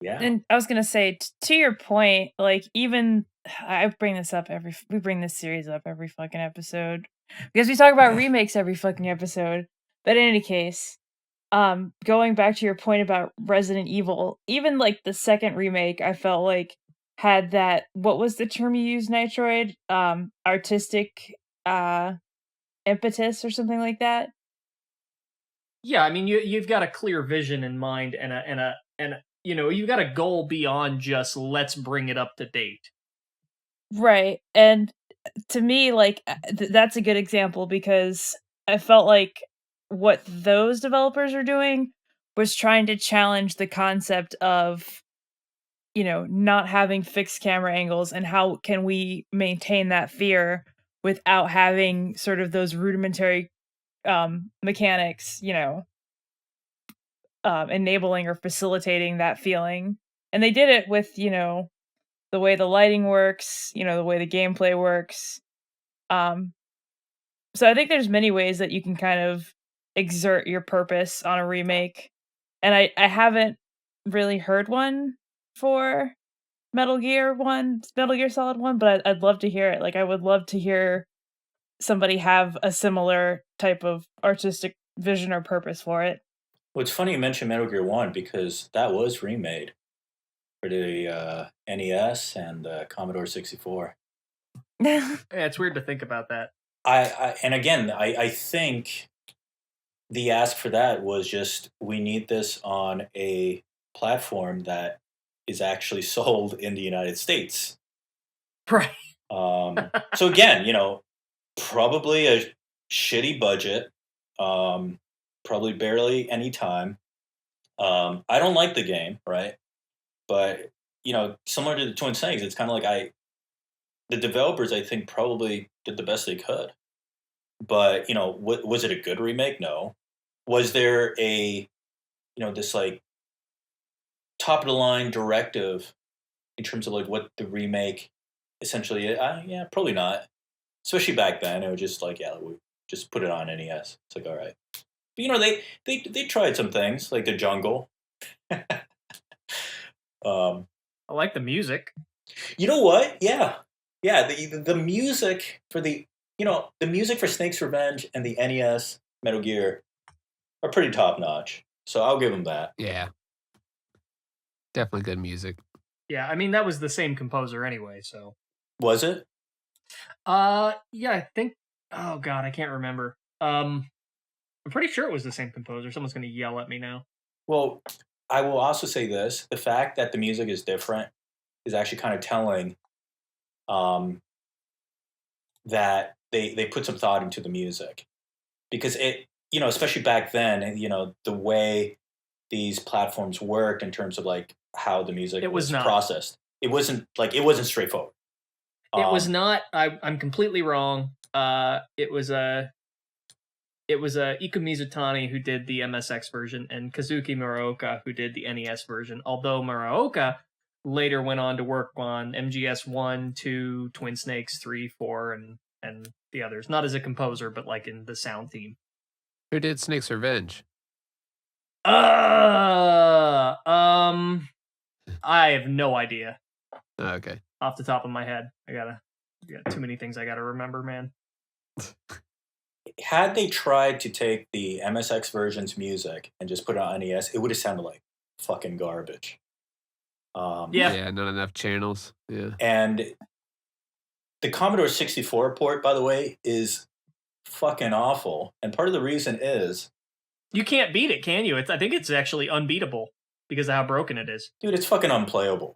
yeah. And I was gonna say, to your point, even we bring this series up every fucking episode, because we talk about remakes every fucking episode. But in any case, going back to your point about Resident Evil, even the second remake, I felt had that, what was the term you used, Nitroid? Artistic impetus or something like that. Yeah, I mean, you've got a clear vision in mind, and you've got a goal beyond just let's bring it up to date. Right. And to me, that's a good example, because I felt like what those developers are doing was trying to challenge the concept of, not having fixed camera angles, and how can we maintain that fear without having sort of those rudimentary mechanics, enabling or facilitating that feeling. And they did it with, the way the lighting works, the way the gameplay works. So I think there's many ways that you can kind of exert your purpose on a remake. And I haven't really heard one for Metal Gear Solid 1, but I'd love to hear it. Like, I would love to hear somebody have a similar type of artistic vision or purpose for it. Well, it's funny you mentioned Metal Gear 1 because that was remade for the NES and the Commodore 64. Yeah, it's weird to think about that. And again, I think the ask for that was just we need this on a platform that is actually sold in the United States. Right. So again, probably a shitty budget, probably barely any time. I don't like the game, right? But similar to the Twin Snakes, it's kind of like the developers, I think, probably did the best they could. But was it a good remake? No. Was there this like top of the line directive in terms of like what the remake essentially is? Yeah, probably not. Especially back then, it was just like, yeah, we just put it on NES. It's like, all right. But they tried some things like the jungle. I like the music. You know what? Yeah. The music for the music for Snake's Revenge and the NES Metal Gear are pretty top notch. So I'll give them that. Yeah. Definitely good music. Yeah, I mean that was the same composer anyway, so. Was it? Yeah, I think. Oh God, I can't remember. I'm pretty sure it was the same composer. Someone's gonna yell at me now. Well, I will also say this: the fact that the music is different is actually kind of telling. That they put some thought into the music, because it, especially back then, the way these platforms worked in terms of like how the music was processed. It wasn't straightforward. It was not. I'm completely wrong. It was Iko Mizutani who did the MSX version and Kazuki Muraoka who did the NES version. Although Muraoka later went on to work on MGS 1, 2, Twin Snakes 3, 4, and the others. Not as a composer, but like in the sound team. Who did Snake's Revenge? I have no idea. Oh, okay. Off the top of my head. I got too many things I gotta remember, man. Had they tried to take the MSX version's music and just put it on NES, it would have sounded like fucking garbage. Yeah, not enough channels. Yeah. And the Commodore 64 port, by the way, is fucking awful. And part of the reason is... You can't beat it, can you? I think it's actually unbeatable because of how broken it is. Dude, it's fucking unplayable.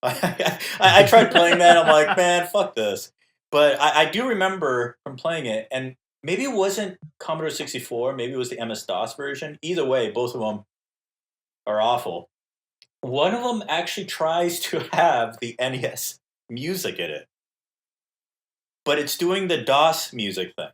I tried playing that, I'm like, man, fuck this. But I do remember from playing it, and maybe it wasn't Commodore 64, maybe it was the MS-DOS version. Either way, both of them are awful. One of them actually tries to have the NES music in it, but it's doing the DOS music thing.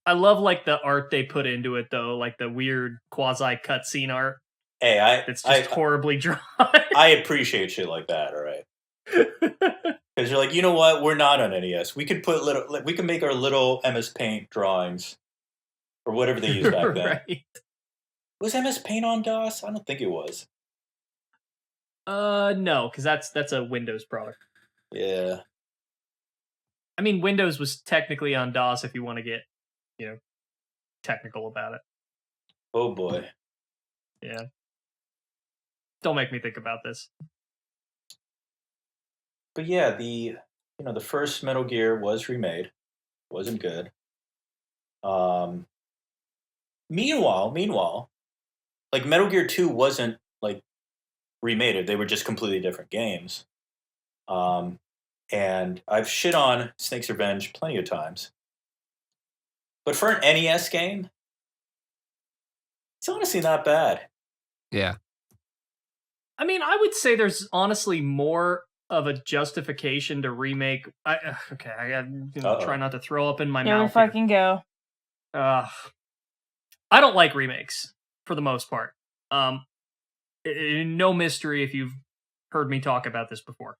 I love like the art they put into it though, like the weird quasi cutscene art. Hey, it's just horribly drawn. I appreciate shit like that. All right, because you're like, you know what? We're not on NES. We could we can make our little MS Paint drawings or whatever they used back then. Right. Was MS Paint on DOS? I don't think it was. No, because that's a Windows product. Yeah. I mean, Windows was technically on DOS if you want to get, technical about it. Oh boy. Yeah. Don't make me think about this. But yeah, the first Metal Gear was remade. Wasn't good. Meanwhile, like Metal Gear 2 wasn't like remade. They were just completely different games. And I've shit on Snake's Revenge plenty of times. But for an NES game, it's honestly not bad. Yeah. I mean, I would say there's honestly more of a justification to remake. I try not to throw up in my mouth. Here we fucking go. I don't like remakes for the most part. No mystery if you've heard me talk about this before.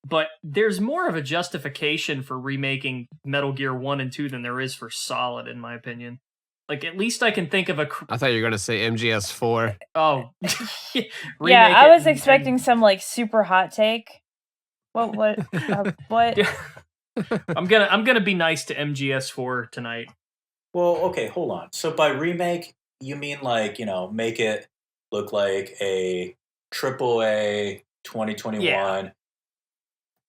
But there's more of a justification for remaking Metal Gear 1 and 2 than there is for Solid, in my opinion. Like, at least I can think of I thought you were going to say MGS4. Oh. Yeah, I was and expecting some like super hot take. What? I'm gonna be nice to MGS4 tonight. Well, okay, hold on. So by remake, you mean like, make it look like a AAA 2021. Yeah.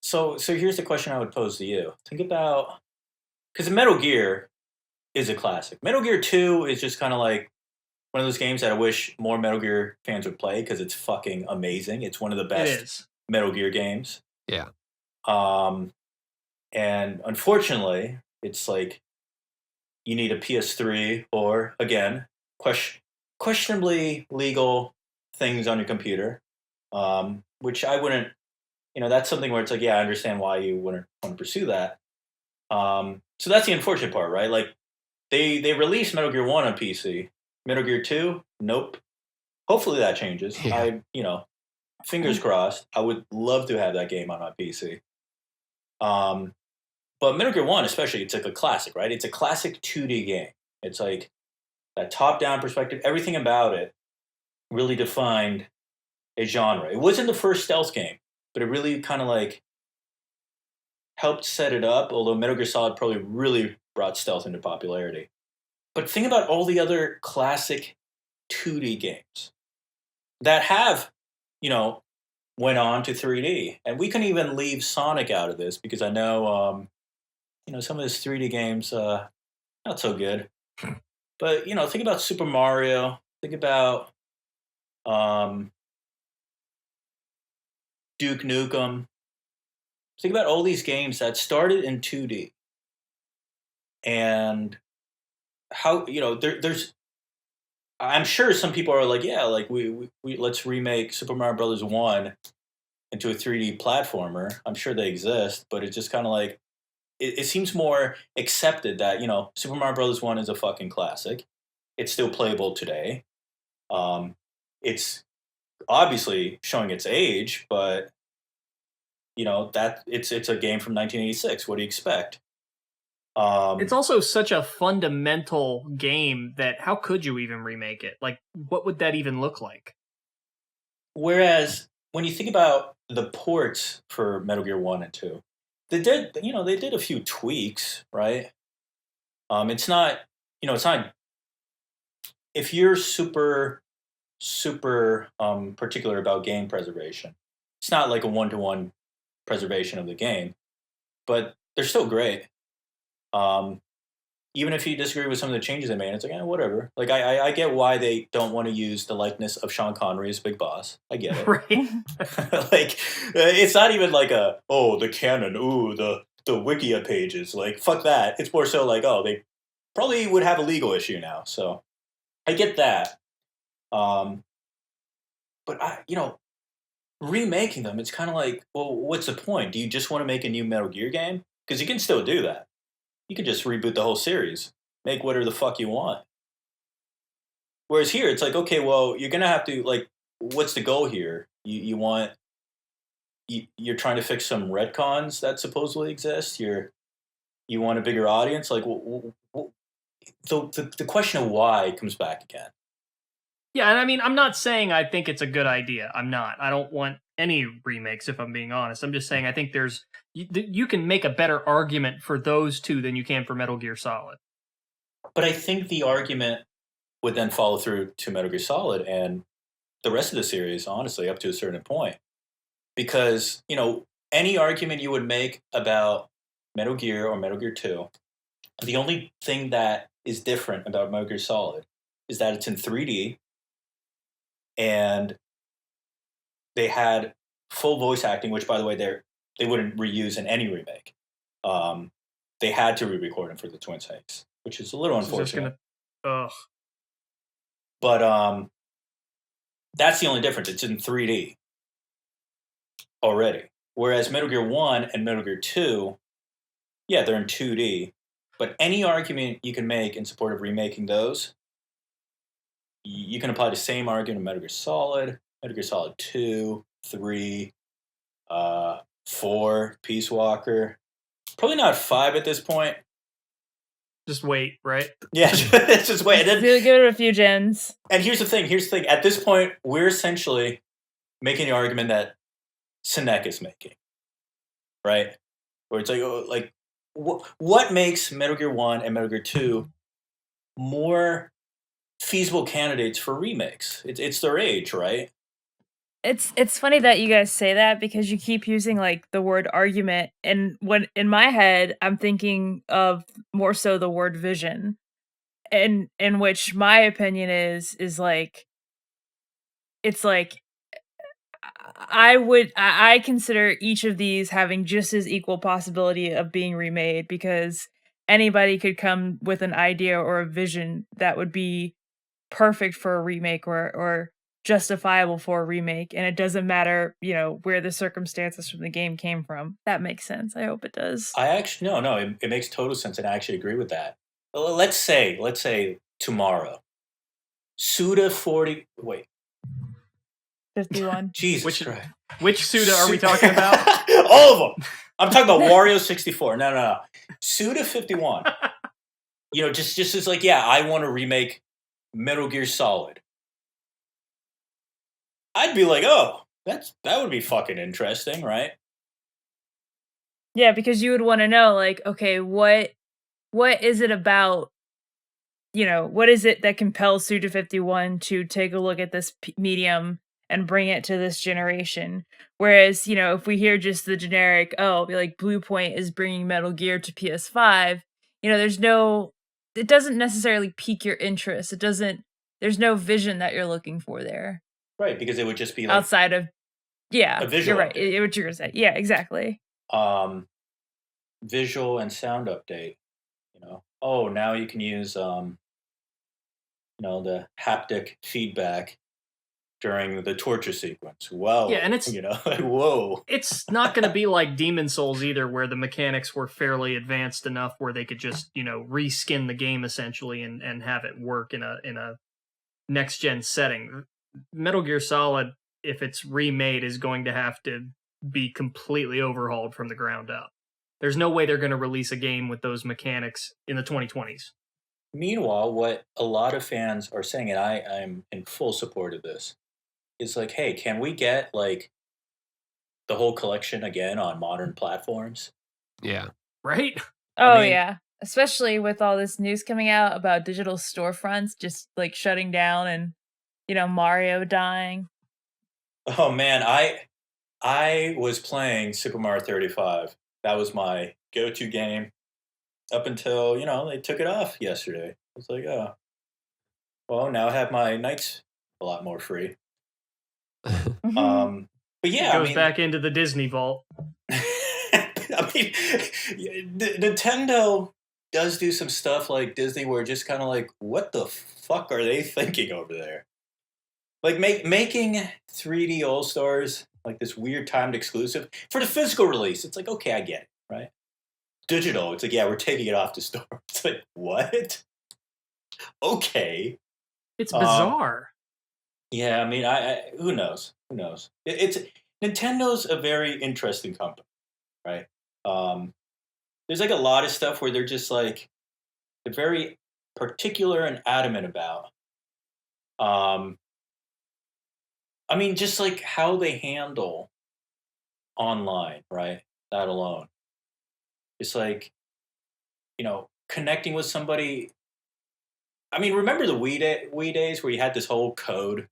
So here's the question I would pose to you. Think about, because Metal Gear is a classic. Metal Gear 2 is just kind of like one of those games that I wish more Metal Gear fans would play because it's fucking amazing. It's one of the It best is. Metal Gear games. Yeah. And unfortunately, it's like you need a PS3 or, again, questionably legal things on your computer, which I wouldn't, that's something where it's like, yeah, I understand why you wouldn't want to pursue that. So that's the unfortunate part, right? Like, they released Metal Gear 1 on PC. Metal Gear 2, nope. Hopefully that changes. Yeah. Fingers crossed. I would love to have that game on my PC. But Metal Gear 1 especially, it's like a classic, right? It's a classic 2D game. It's like that top-down perspective. Everything about it really defined a genre. It wasn't the first stealth game, but it really kind of like helped set it up, although Metal Gear Solid probably really brought stealth into popularity. But think about all the other classic 2D games that have, went on to 3D. And we can even leave Sonic out of this because I know, some of his 3D games, not so good. But, think about Super Mario. Think about Duke Nukem. Think about all these games that started in 2D. And how, there's, I'm sure some people are like, yeah, like we let's remake Super Mario Brothers 1 into a 3D platformer. I'm sure they exist, but it's just kind of like, it seems more accepted that, Super Mario Brothers 1 is a fucking classic. It's still playable today. It's obviously showing its age, but that it's a game from 1986. What do you expect? It's also such a fundamental game that how could you even remake it? Like, what would that even look like? Whereas when you think about the ports for Metal Gear 1 and 2, they did a few tweaks, right? It's not, it's not, if you're super particular about game preservation, it's not like a one-to-one preservation of the game, but they're still great. Even if you disagree with some of the changes they made, it's like, whatever. Like, I get why they don't want to use the likeness of Sean Connery as Big Boss. I get it. Right. Like, it's not even like the canon, the Wikia pages. Like, fuck that. It's more so like, they probably would have a legal issue now. So I get that. But remaking them, it's kind of like, well, what's the point? Do you just want to make a new Metal Gear game? Because you can still do that. You could just reboot the whole series, make whatever the fuck you want. Whereas here, it's like, okay, well, you're gonna have to like, what's the goal here? You're trying to fix some retcons that supposedly exist. You want a bigger audience. Like, the question of why comes back again. Yeah, and I mean, I'm not saying I think it's a good idea. I'm not. I don't want any remakes, if I'm being honest. I'm just saying I think you can make a better argument for those two than you can for Metal Gear Solid. But I think the argument would then follow through to Metal Gear Solid and the rest of the series, honestly, up to a certain point. Because, any argument you would make about Metal Gear or Metal Gear 2, the only thing that is different about Metal Gear Solid is that it's in 3D and they had full voice acting, which, by the way, they wouldn't reuse in any remake. They had to re-record them for the Twin Snakes, which is a little unfortunate. Ugh. But that's the only difference. It's in 3D already. Whereas Metal Gear 1 and Metal Gear 2, yeah, they're in 2D. But any argument you can make in support of remaking those, you can apply the same argument to Metal Gear Solid, Metal Gear Solid 2, 3, 4, Peace Walker. Probably not 5 at this point. Just wait, right? Yeah, just wait. And, Give it a few gens. and here's the thing. At this point, we're essentially making the argument that Sinek is making, right? Where it's like what makes Metal Gear 1 and Metal Gear 2 more feasible candidates for remakes? It's their age, right? It's funny that you guys say that because you keep using like the word argument, and when in my head I'm thinking of more so the word vision, and in which my opinion is like it's like I consider each of these having just as equal possibility of being remade, because anybody could come with an idea or a vision that would be perfect for a remake or justifiable for a remake, and it doesn't matter, where the circumstances from the game came from. That makes sense. I hope it does. I actually no, it makes total sense, and I actually agree with that. Let's say tomorrow, Suda 40. Wait, 51. Jesus Christ. Which Suda are we talking about? All of them. I'm talking about Wario 64. No. Suda 51. Just as like, yeah, I want to remake Metal Gear Solid. I'd be like, oh, that would be fucking interesting, right? Yeah, because you would want to know, like, okay, what is it about, what is it that compels Suda 51 to take a look at this medium and bring it to this generation? Whereas, if we hear just the generic, like Blue Point is bringing Metal Gear to PS5, it doesn't necessarily pique your interest. There's no vision that you're looking for there. Right, because it would just be like outside of, a visual you're right. update. What you're gonna say. Yeah, exactly. Visual and sound update. Oh, now you can use the haptic feedback during the torture sequence. Well, yeah, and it's like, whoa. It's not going to be like Demon Souls either, where the mechanics were fairly advanced enough where they could just reskin the game essentially and have it work in a next gen setting. Metal Gear Solid, if it's remade, is going to have to be completely overhauled from the ground up. There's no way they're going to release a game with those mechanics in the 2020s. Meanwhile, what a lot of fans are saying, and I'm in full support of this, is like, hey, can we get like the whole collection again on modern platforms? Yeah. Right? Oh, yeah. Especially with all this news coming out about digital storefronts just like shutting down and, Mario dying. Oh man, I was playing Super Mario 35. That was my go-to game up until, they took it off yesterday. I was like, oh, well, now I have my nights a lot more free. But yeah, it goes back into the Disney vault. Nintendo does do some stuff like Disney where just kind of like, what the fuck are they thinking over there? Like making 3D All-Stars like this weird timed exclusive for the physical release. It's like, okay, I get it, right? Digital, it's like, yeah, we're taking it off the store. It's like, what? Okay. It's bizarre. Yeah, I who knows? It's Nintendo's a very interesting company, right? There's like a lot of stuff where they're just like they're very particular and adamant about. Just like how they handle online, right? That alone. It's like, connecting with somebody. Remember the Wii days where you had this whole code?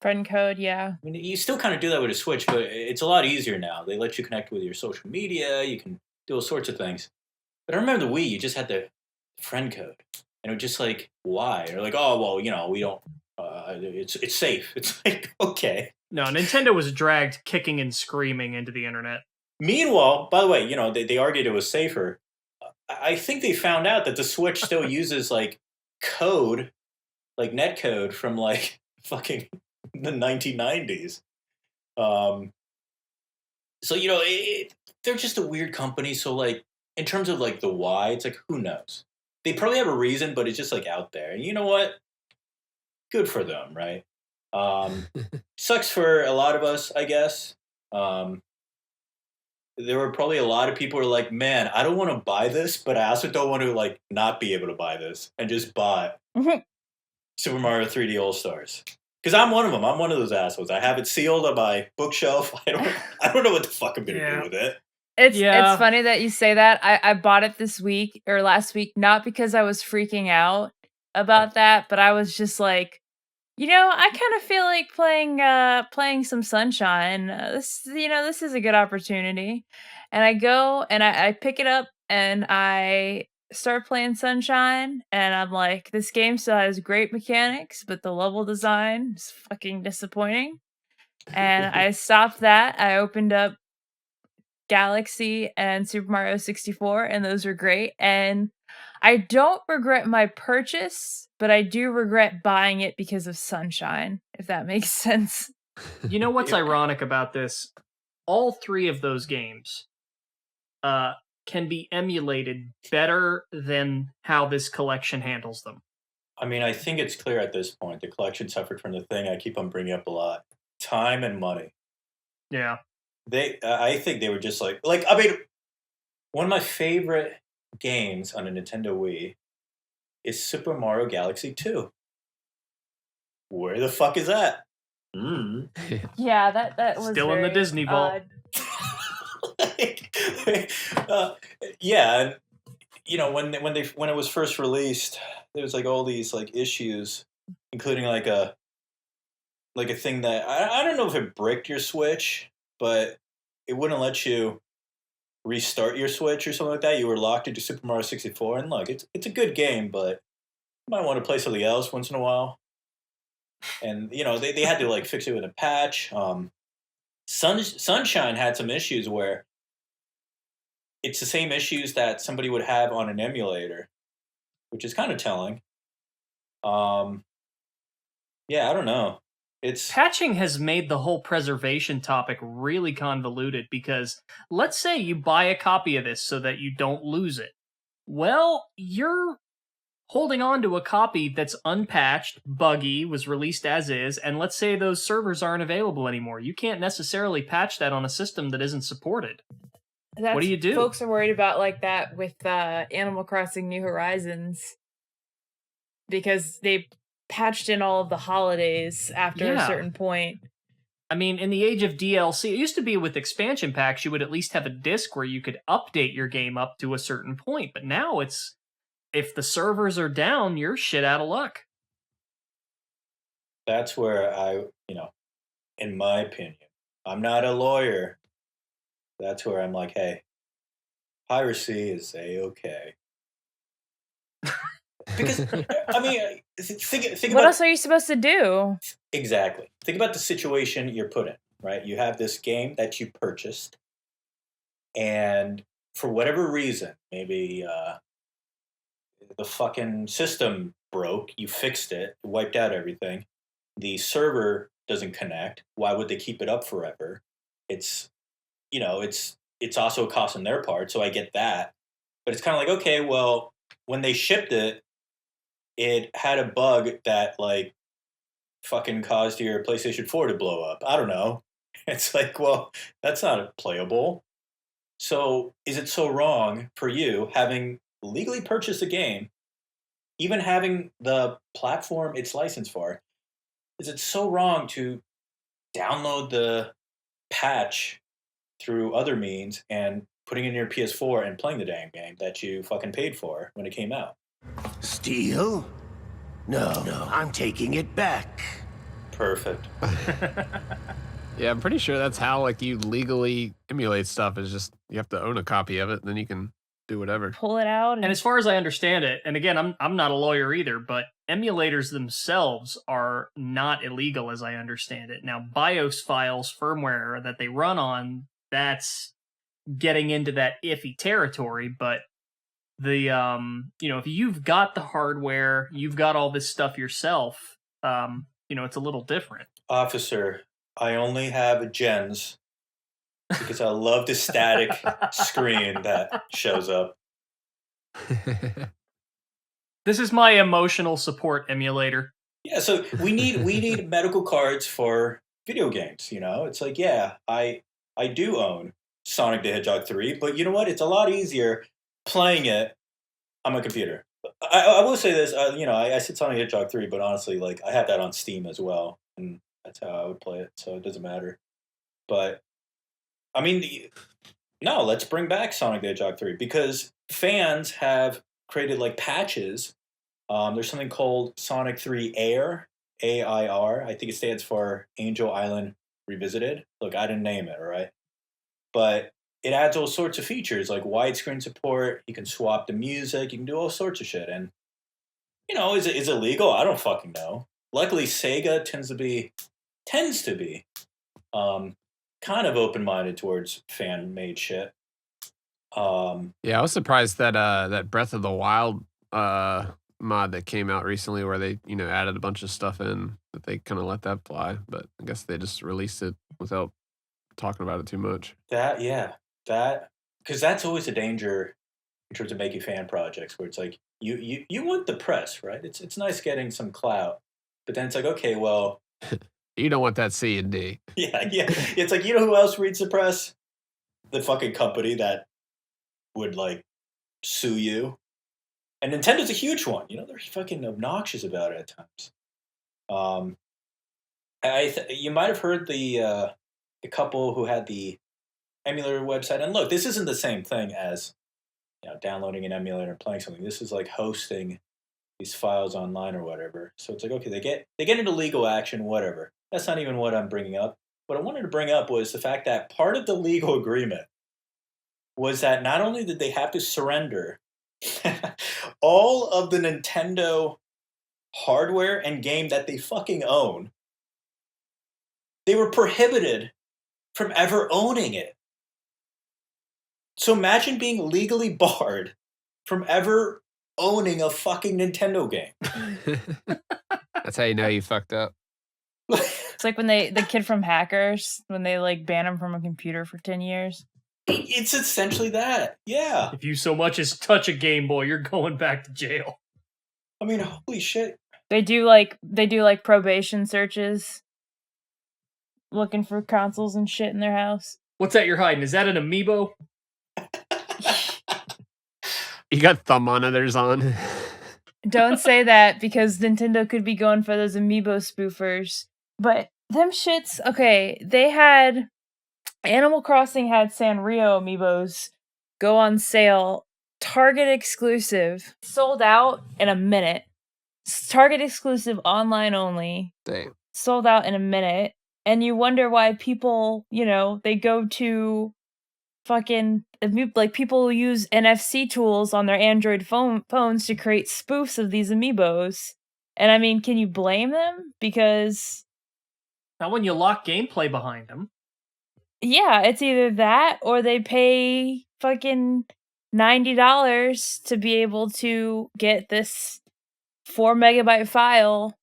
Friend code, yeah. You still kind of do that with a Switch, but it's a lot easier now. They let you connect with your social media. You can do all sorts of things. But I remember the Wii, you just had the friend code. And it was just like, why? Or like, oh, well, we don't, it's safe. It's like, okay. No, Nintendo was dragged kicking and screaming into the internet. Meanwhile, by the way, they argued it was safer. I think they found out that the Switch still uses like code, like netcode from like fucking the 1990s. So they're just a weird company. So like in terms of like the why, it's like who knows? They probably have a reason, but it's just like out there. And you know what? Good for them, right? Sucks for a lot of us, I guess. there were probably a lot of people who are like, man, I don't want to buy this, but I also don't want to like not be able to buy this and just buy Super Mario 3D All Stars. Because I'm one of them. I'm one of those assholes. I have it sealed on my bookshelf. I don't know what the fuck I'm gonna do with it. It's funny that you say that. I bought it this week or last week, not because I was freaking out about that, but I was just like, I kind of feel like playing some Sunshine. This is a good opportunity. And I go and I pick it up and I start playing Sunshine, and I'm like, this game still has great mechanics, but the level design is fucking disappointing. And I stopped that. I opened up Galaxy and Super Mario 64, and those were great. And I don't regret my purchase, but I do regret buying it because of Sunshine, if that makes sense. You know what's ironic about this? All three of those games can be emulated better than how this collection handles them. I mean, I think it's clear at this point the collection suffered from the thing I keep on bringing up a lot: time and money. Yeah. I think they were just like I mean, one of my favorite games on a Nintendo Wii is Super Mario Galaxy 2. Where the fuck is that? Yeah, that was still in the Disney vault. Yeah, and when it was first released, there was like all these like issues, including like a thing that I don't know if it bricked your Switch, but it wouldn't let you restart your Switch or something like that. You were locked into Super Mario 64, and look, it's a good game, but you might want to play something else once in a while. And they had to like fix it with a patch. Sunshine had some issues where it's the same issues that somebody would have on an emulator, which is kind of telling. Yeah, I don't know. Patching has made the whole preservation topic really convoluted, because let's say you buy a copy of this so that you don't lose it. Well, you're holding on to a copy that's unpatched, buggy, was released as is, and let's say those servers aren't available anymore. You can't necessarily patch that on a system that isn't supported. What do you do? Folks are worried about like that with Animal Crossing New Horizons, because they patched in all of the holidays after a certain point. I mean, in the age of DLC, it used to be with expansion packs, you would at least have a disc where you could update your game up to a certain point. But now it's, if the servers are down, you're shit out of luck. That's where in my opinion, I'm not a lawyer. That's where I'm like, hey, piracy is A-okay. Because, I mean, think what else are you supposed to do? Exactly. Think about the situation you're put in, right? You have this game that you purchased, and for whatever reason, maybe the fucking system broke, you fixed it, wiped out everything, the server doesn't connect. Why would they keep it up forever? It's also a cost on their part, so I get that. But it's kind of like, okay, well, when they shipped it, it had a bug that like fucking caused your PlayStation 4 to blow up. I don't know. It's like, well, that's not playable. So is it so wrong for you, having legally purchased a game, even having the platform it's licensed for, is it so wrong to download the patch through other means and putting it in your PS4 and playing the damn game that you fucking paid for when it came out? Steal? No, I'm taking it back. Perfect. Yeah, I'm pretty sure that's how like you legally emulate stuff, is just you have to own a copy of it, and then you can do whatever. Pull it out. And as far as I understand it, and again, I'm not a lawyer either, but emulators themselves are not illegal as I understand it. Now, BIOS files, firmware that they run on, that's getting into that iffy territory, but the if you've got the hardware, you've got all this stuff yourself, it's a little different. Officer, I only have gens because I love the static screen that shows up. This is my emotional support emulator. Yeah, so we need medical cards for video games, It's like, yeah, I do own Sonic the Hedgehog 3, but you know what? It's a lot easier playing it on my computer. I will say this, I said Sonic the Hedgehog 3, but honestly, like, I have that on Steam as well, and that's how I would play it, so it doesn't matter. But, I mean, no, let's bring back Sonic the Hedgehog 3, because fans have created, like, patches. There's something called Sonic 3 Air, AIR. I think it stands for Angel Island Revisited. Look, I didn't name it, all right? But it adds all sorts of features like widescreen support. You can swap the music. You can do all sorts of shit. And is it legal? I don't fucking know. Luckily, Sega tends to be kind of open minded towards fan made shit. Yeah, I was surprised that that Breath of the Wild mod that came out recently, where they added a bunch of stuff in, that they kind of let that fly. But I guess they just released it without talking about it too much. Because that's always a danger in terms of making fan projects, where it's like you want the press, right? It's nice getting some clout, but then it's like, okay, well, you don't want that C&D. Yeah. It's like, who else reads the press? The fucking company that would like sue you. And Nintendo's a huge one. They're fucking obnoxious about it at times. You might have heard the couple who had the emulator website. And look, this isn't the same thing as downloading an emulator and playing something. This is like hosting these files online or whatever. So it's like, okay, they get into legal action, whatever. That's not even what I'm bringing up. What I wanted to bring up was the fact that part of the legal agreement was that not only did they have to surrender all of the Nintendo hardware and game that they fucking own, they were prohibited from ever owning it. So imagine being legally barred from ever owning a fucking Nintendo game. That's how you know you fucked up. It's like when the kid from Hackers, when they like ban him from a computer for 10 years. It's essentially that. Yeah. If you so much as touch a Game Boy, you're going back to jail. I mean, holy shit. They do like probation searches, looking for consoles and shit in their house. What's that you're hiding? Is that an amiibo? You got thumb monitors on. Don't say that, because Nintendo could be going for those amiibo spoofers. But them shits, okay, they had Animal Crossing had Sanrio amiibos go on sale, Target exclusive, sold out in a minute. Target exclusive, online only. Damn. Sold out in a minute. And you wonder why people, they go to fucking, like, people use NFC tools on their Android phones to create spoofs of these amiibos. And I mean, can you blame them? Because not when you lock gameplay behind them. Yeah, it's either that or they pay fucking $90 to be able to get this 4 megabyte file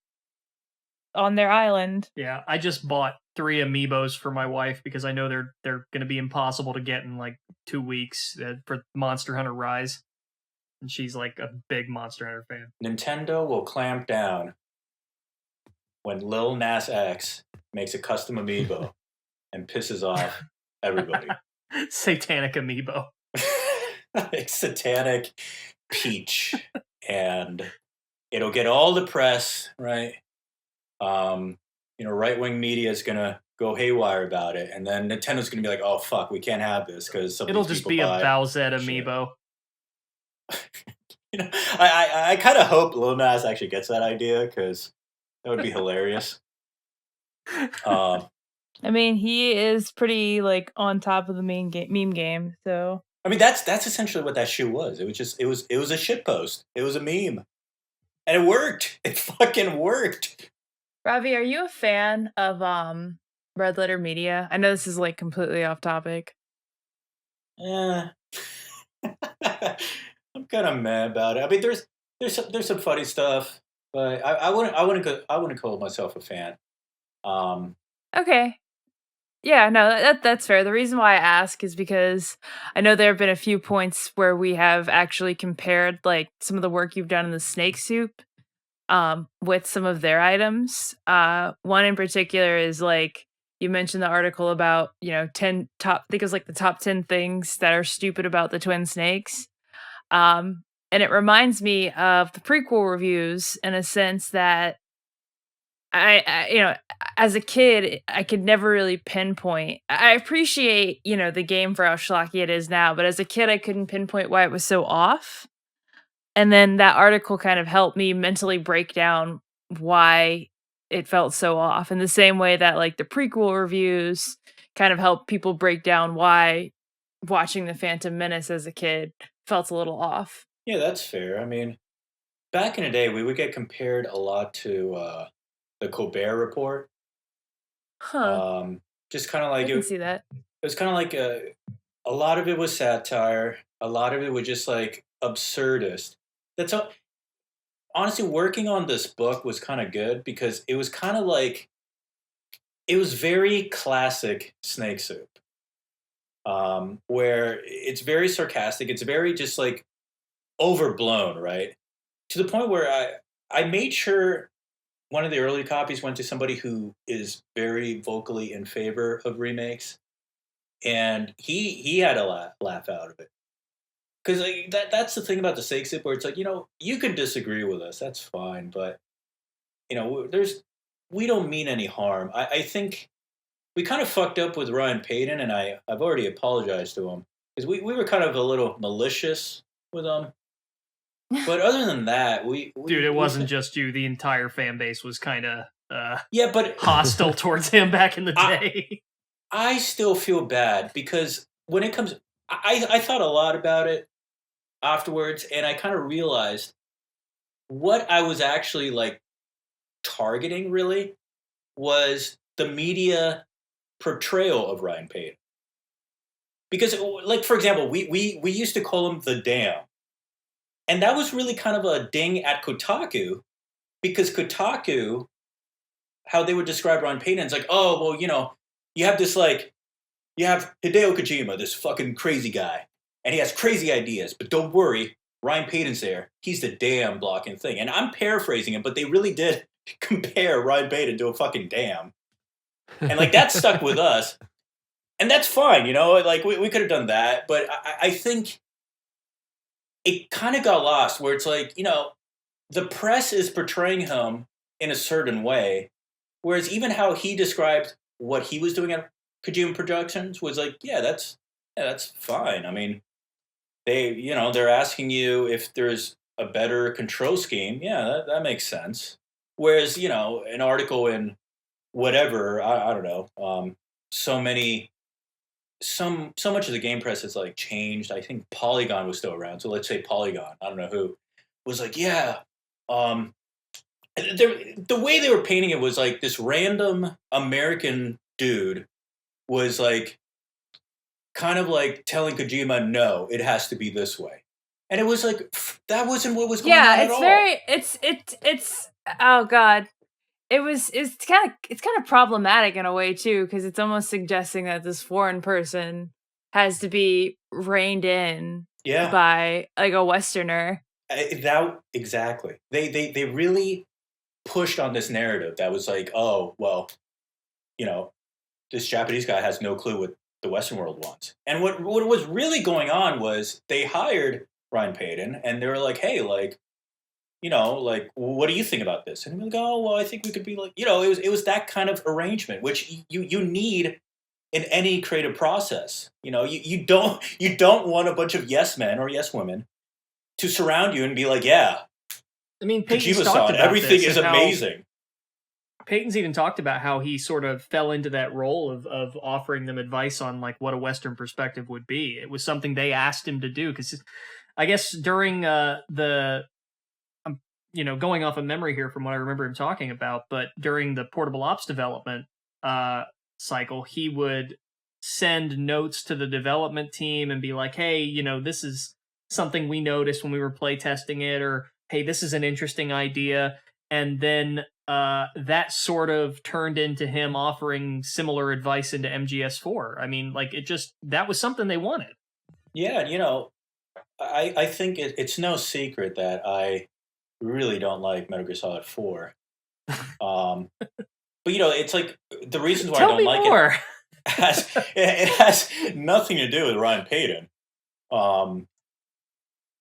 on their island. Yeah, I just bought 3 amiibos for my wife because I know they're going to be impossible to get in like 2 weeks for Monster Hunter Rise. And she's like a big Monster Hunter fan. Nintendo will clamp down when Lil Nas X makes a custom amiibo and pisses off everybody. Satanic amiibo. Like Satanic Peach. And it'll get all the press, right? Right-wing media is going to go haywire about it. And then Nintendo's going to be like, oh, fuck, we can't have this because it'll just be a Bowsette amiibo. I kind of hope Lil Nas actually gets that idea because that would be hilarious. I mean, he is pretty like on top of the meme game. So I mean, that's essentially what that shoe was. It was a shit post. It was a meme, and it worked. It fucking worked. Ravi, are you a fan of Red Letter Media? I know this is like completely off topic. Yeah, I'm kind of mad about it. I mean, there's some funny stuff, but I wouldn't call myself a fan. Okay. Yeah, no, that's fair. The reason why I ask is because I know there have been a few points where we have actually compared like some of the work you've done in the Snake Soup with some of their items. One in particular is like you mentioned the article about, 10 top, I think it was like the top 10 things that are stupid about the Twin Snakes. And it reminds me of the prequel reviews in a sense that I as a kid, I could never really pinpoint. I appreciate, the game for how schlocky it is now, but as a kid, I couldn't pinpoint why it was so off. And then that article kind of helped me mentally break down why it felt so off. In the same way that like the prequel reviews kind of help people break down why watching The Phantom Menace as a kid felt a little off. Yeah, that's fair. I mean, back in the day, we would get compared a lot to the Colbert Report. Huh. Just kind of I like can it see that. was kind of like a lot of it was satire. A lot of it was just like absurdist. That's all. Honestly, working on this book was kind of good because it was kind of like it was very classic Snake Soup, where it's very sarcastic. It's very just like overblown, right? To the point where I made sure one of the early copies went to somebody who is very vocally in favor of remakes, and he had a laugh out of it. Because like, that's the thing about the Snake Soup, where it's like, you can disagree with us, that's fine, but we don't mean any harm. I think we kind of fucked up with Ryan Payton, and I've already apologized to him because we were kind of a little malicious with him. But other than that, Dude, it wasn't just you. The entire fan base was kind of yeah, but hostile towards him back in the day. I still feel bad because when it comes, I thought a lot about it afterwards, and I kind of realized what I was actually like targeting really was the media portrayal of Ryan Payton. Because, like, for example, we used to call him the Damn. And that was really kind of a ding at Kotaku, because Kotaku, how they would describe Ryan Payton, it's like, oh, well, you have this, like, you have Hideo Kojima, this fucking crazy guy, and he has crazy ideas, but don't worry, Ryan Payton's there. He's the damn blocking thing. And I'm paraphrasing it, but they really did compare Ryan Payton to a fucking dam. And, like, that stuck with us. And that's fine, like, we could have done that, but I think it kind of got lost where it's like, the press is portraying him in a certain way, whereas even how he described what he was doing at Kojima Productions was like, yeah, that's fine. I mean, they're asking you if there's a better control scheme. Yeah, that makes sense. Whereas, an article in whatever, I don't know, so much of the game press has like changed. I think Polygon was still around. So let's say Polygon, I don't know who, was like, yeah. The way they were painting it was like this random American dude was like kind of like telling Kojima, no, it has to be this way. And it was like, that wasn't what was going on at all. It's oh god. It's kind of problematic in a way too, because it's almost suggesting that this foreign person has to be reined in by like a Westerner. That exactly. They really pushed on this narrative that was like, oh well, this Japanese guy has no clue what the Western world wants. And what was really going on was they hired Ryan Payton, and they were like, hey, like, like, what do you think about this? And we go, oh, well, I think we could be like, it was that kind of arrangement, which you need in any creative process. You don't want a bunch of yes men or yes women to surround you and be like, yeah, I mean, Payton's talked talked about everything this is and amazing. Payton's even talked about how he sort of fell into that role of offering them advice on like what a Western perspective would be. It was something they asked him to do because I guess during going off of memory here from what I remember him talking about, but during the Portable Ops development cycle, he would send notes to the development team and be like, hey, this is something we noticed when we were playtesting it, or hey, this is an interesting idea. And then that sort of turned into him offering similar advice into MGS4. I mean, like, that was something they wanted. Yeah, I think it's no secret that I really don't like Metal Gear Solid 4. But it's like the reasons why I Tell don't me like more. it has nothing to do with Ryan Payton.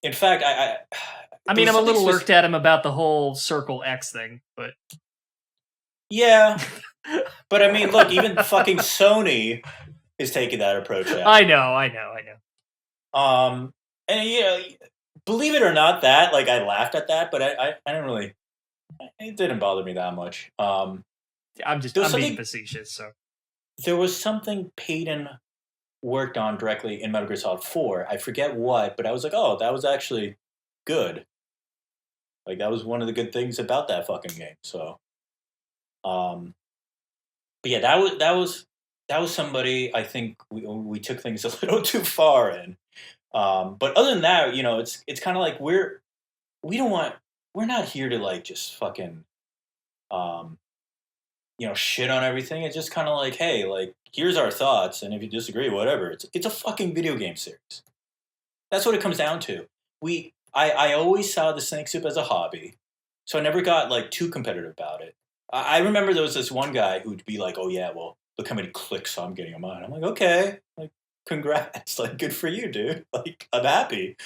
In fact, I mean, I'm a little irked at him about the whole Circle X thing, but yeah. But I mean, look, even fucking Sony is taking that approach now. I know. And believe it or not, that like I laughed at that, but I don't really. It didn't bother me that much. I'm being facetious. So there was something Payton worked on directly in Metal Gear Solid 4. I forget what, but I was like, oh, that was actually good. Like that was one of the good things about that fucking game. So, but yeah, that was somebody I think we took things a little too far in. But other than that, it's kind of like we're not here to like just fucking shit on everything. It's just kind of like, hey, like here's our thoughts, and if you disagree, whatever. It's a fucking video game series. That's what it comes down to. I always saw the Snake Soup as a hobby, so I never got like too competitive about it. I remember there was this one guy who'd be like, "Oh yeah, well look how many clicks I'm getting on mine." I'm like, okay, like congrats, like good for you, dude. Like I'm happy.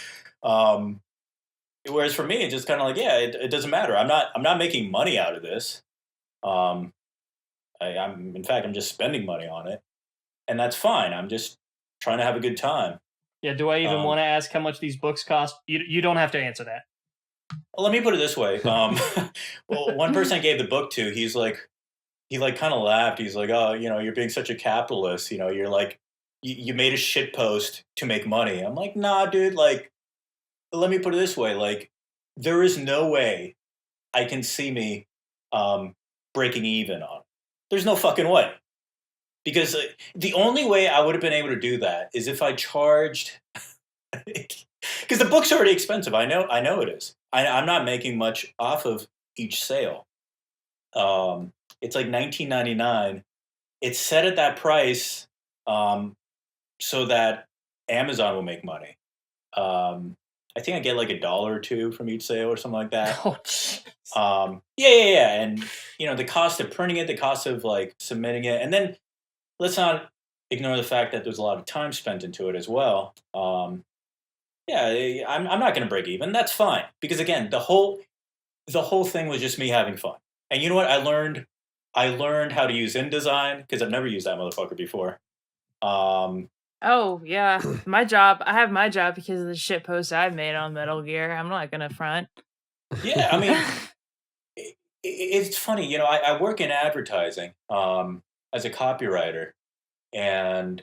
Whereas for me, it's just kind of like, yeah, it doesn't matter. I'm not making money out of this. I'm in fact, I'm just spending money on it, and that's fine. I'm just trying to have a good time. Yeah, do I even want to ask how much these books cost? You don't have to answer that. Well, let me put it this way. Well, one person I gave the book to, he kind of laughed. He's like, oh, you're being such a capitalist. You're like, you made a shit post to make money. I'm like, nah, dude. Like, let me put it this way. Like, there is no way I can see me breaking even on it. There's no fucking way. Because the only way I would have been able to do that is if I charged, because the book's already expensive. I know it is. I'm not making much off of each sale. It's like $19.99. It's set at that price so that Amazon will make money. I think I get like $1 or $2 from each sale or something like that. Oh, yeah. And the cost of printing it, the cost of like submitting it, and then let's not ignore the fact that there's a lot of time spent into it as well. Yeah, I'm not going to break even. That's fine because again, the whole thing was just me having fun. And you know what? I learned how to use InDesign because I've never used that motherfucker before. Oh yeah, I have my job because of the shit posts I've made on Metal Gear. I'm not gonna front. Yeah, I mean, it's funny. I work in advertising as a copywriter, and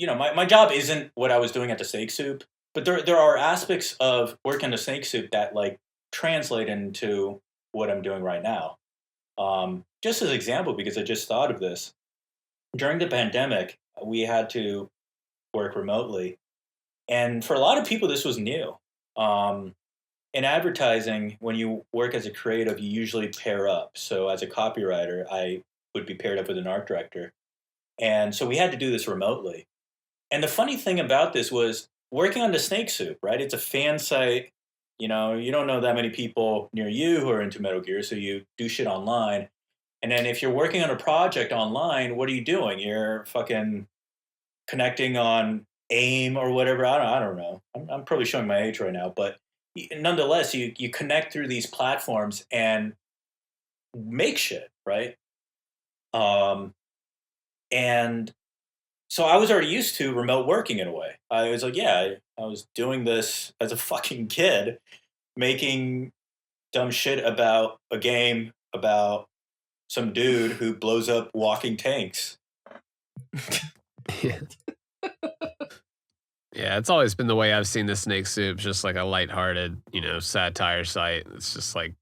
my job isn't what I was doing at the Snake Soup, but there are aspects of working the Snake Soup that like translate into what I'm doing right now. Just as an example, because I just thought of this, during the pandemic, we had to work remotely, and for a lot of people, this was new. In advertising, when you work as a creative, you usually pair up. So as a copywriter, I would be paired up with an art director, and so we had to do this remotely. And the funny thing about this was working on the Snake Soup, right? It's a fan site. You don't know that many people near you who are into Metal Gear, so you do shit online. And then if you're working on a project online, what are you doing? You're fucking connecting on AIM or whatever. I don't know. I'm probably showing my age right now, but nonetheless, you connect through these platforms and make shit, right? And so I was already used to remote working in a way. I was like, yeah, I was doing this as a fucking kid, making dumb shit about a game about some dude who blows up walking tanks. Yeah, it's always been the way I've seen the Snake Soup, just like a lighthearted, satire site. It's just like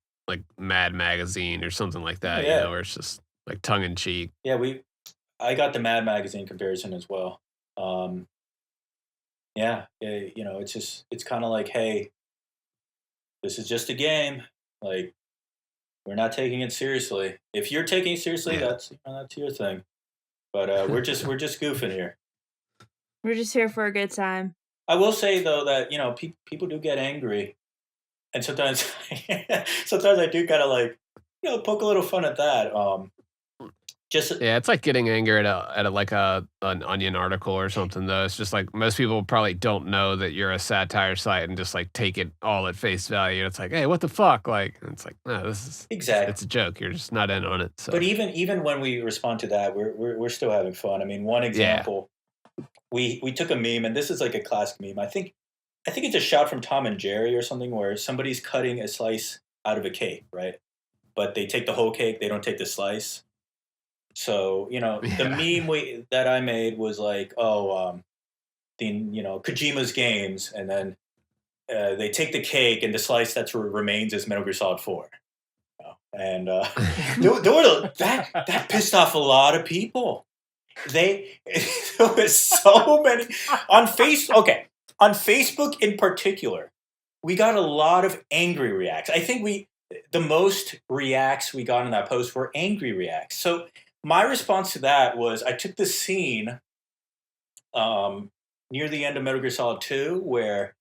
Mad Magazine or something like that, Yeah. where it's just like tongue in cheek. Yeah, I got the Mad Magazine comparison as well. It's kind of like, hey, this is just a game. Like, we're not taking it seriously. If you're taking it seriously, Yeah. that's your thing. But we're just goofing here. We're just here for a good time. I will say though that people do get angry, and sometimes I do kind of like poke a little fun at that. Yeah, it's like getting anger at a like an Onion article or something though. It's just like most people probably don't know that you're a satire site and just like take it all at face value. It's like, hey, what the fuck? Like, and it's like, no, this is Exactly. it's a joke. You're just not in on it. So. But even when we respond to that, we're still having fun. I mean, one example, we took a meme, and this is like a classic meme. I think it's a shot from Tom and Jerry or something where somebody's cutting a slice out of a cake, right? But they take the whole cake, they don't take the slice. So, the meme that I made was like, Kojima's games, and then they take the cake, and the slice that remains is Metal Gear Solid 4. And that pissed off a lot of people. There was so many on Facebook in particular. We got a lot of angry reacts. I think the most reacts we got in that post were angry reacts. So my response to that was I took the scene near the end of Metal Gear Solid 2 where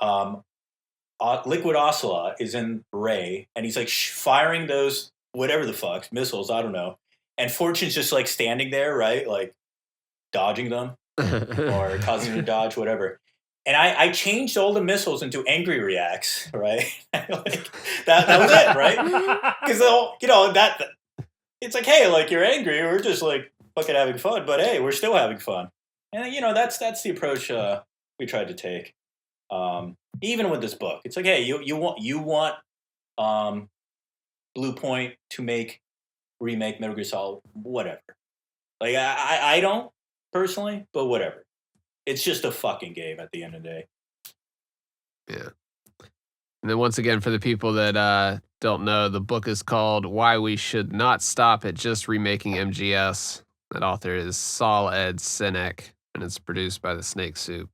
Liquid Ocelot is in Ray, and he's like firing those whatever the fuck missiles, I don't know, and Fortune's just like standing there, right, like dodging them or causing them to dodge, whatever. And I changed all the missiles into angry reacts, right? Like that was it, right? Because that it's like, hey, like you're angry, we're just like fucking having fun, but hey, we're still having fun, and that's the approach we tried to take. Even with this book, it's like, hey, you want Blue Point to remake Metal Gear Solid, whatever. Like I don't personally, but whatever. It's just a fucking game at the end of the day. Yeah. And then once again, for the people that don't know, the book is called Why We Should Not Stop at Just Remaking MGS. That author is Saul Ed Sinek, and it's produced by the Snake Soup.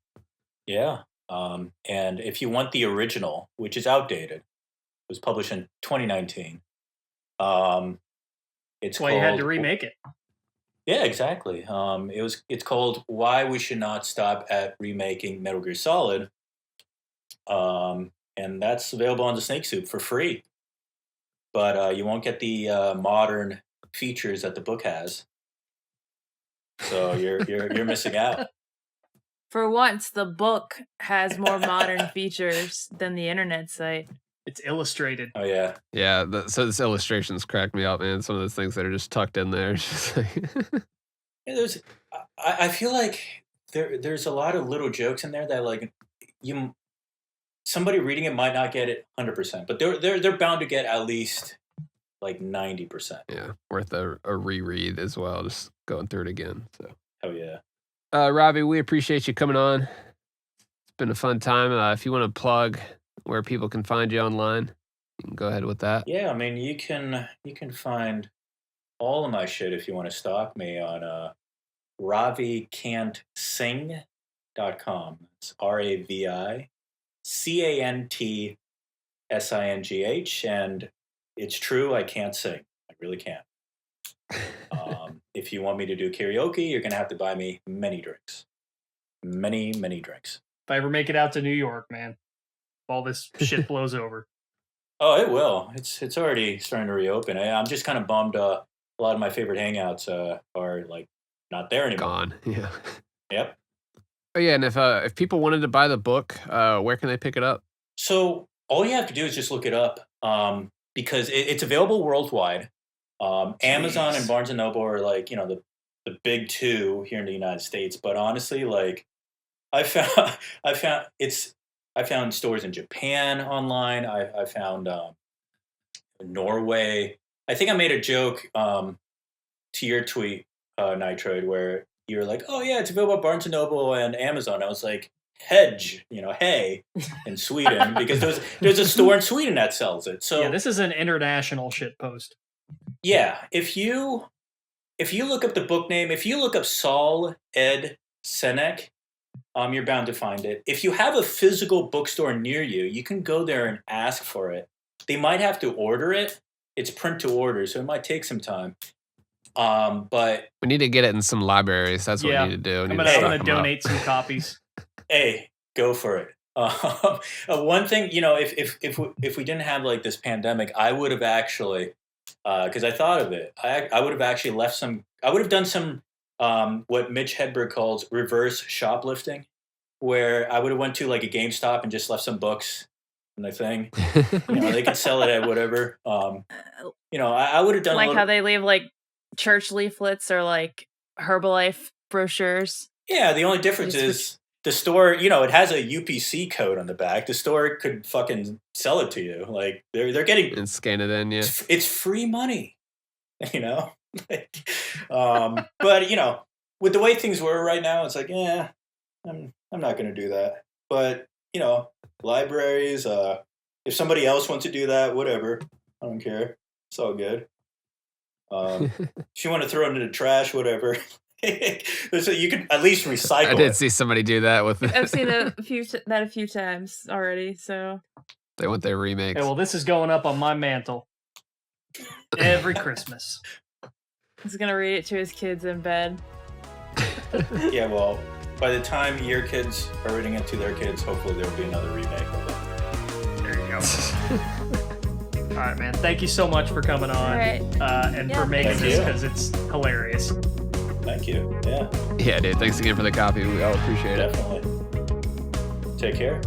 Yeah. And if you want the original, which is outdated, it was published in 2019. It's why called, you had to remake it. Yeah, exactly. It's called Why We Should Not Stop at Remaking Metal Gear Solid. And that's available on the Snake Soup for free. But you won't get the modern features that the book has. So you're missing out. For once, the book has more modern features than the internet site. It's illustrated. Oh yeah, yeah. So this illustrations crack me up, man. Some of those things that are just tucked in there. It's just like I feel like there's a lot of little jokes in there that like somebody reading it might not get it 100%, but they're bound to get at least like 90%. Yeah, worth a reread as well. Just going through it again. So. Oh yeah. Ravi, we appreciate you coming on. It's been a fun time. If you want to plug where people can find you online, you can go ahead with that. Yeah, I mean, you can find all of my shit if you want to stalk me on ravicantsing.com. It's RaviCantsingh, and it's true, I can't sing. I really can't. If you want me to do karaoke, you're going to have to buy me many drinks. Many, many drinks. If I ever make it out to New York, man, all this shit blows over. Oh, it will. It's already starting to reopen. I'm just kind of bummed. A lot of my favorite hangouts are like not there anymore. Gone. Yeah. Yep. Oh yeah, and if people wanted to buy the book, where can they pick it up? So all you have to do is just look it up, because it's available worldwide. Amazon and Barnes and Noble are like the big two here in the United States. But honestly, like I found stores in Japan online. I found Norway. I think I made a joke to your tweet, Nitroid, where you were like, "Oh yeah, it's available at Barnes and Noble and Amazon." I was like, "Hedge, hey," in Sweden, because there's a store in Sweden that sells it. So yeah, this is an international shit post. Yeah, if you look up the book name, if you look up Saul Ed Sinek, you're bound to find it. If you have a physical bookstore near you, you can go there and ask for it. They might have to order it. It's print to order, so it might take some time. But we need to get it in some libraries. That's what we need to do. I'm gonna donate some copies. Hey, go for it. One thing, if we didn't have like this pandemic, I would have actually because I thought of it. I would have actually left some. I would have done some what Mitch Hedberg calls reverse shoplifting, where I would have went to like a GameStop and just left some books in the thing. They can sell it at whatever. I would have done like how they leave like church leaflets or like Herbalife brochures. Yeah, the only difference is the store, it has a UPC code on the back. The store could fucking sell it to you. Like they're getting and scan it in, yeah. It's free money, but with the way things were right now, it's like, yeah, I'm not going to do that. But libraries, if somebody else wants to do that, whatever, I don't care. It's all good. If you want to throw it into the trash, whatever. So you can at least recycle. I did see somebody do that with. I've seen a few times already. So they want their remakes. Okay, well, this is going up on my mantle every Christmas. He's gonna read it to his kids in bed. Yeah, well, by the time your kids are reading it to their kids, hopefully there will be another remake of it. There you go. All right, man. Thank you so much for coming on, All right. and for making this, because it's hilarious. Thank you. Yeah. Yeah, dude. Thanks again for the copy. We all appreciate it. Definitely. Take care.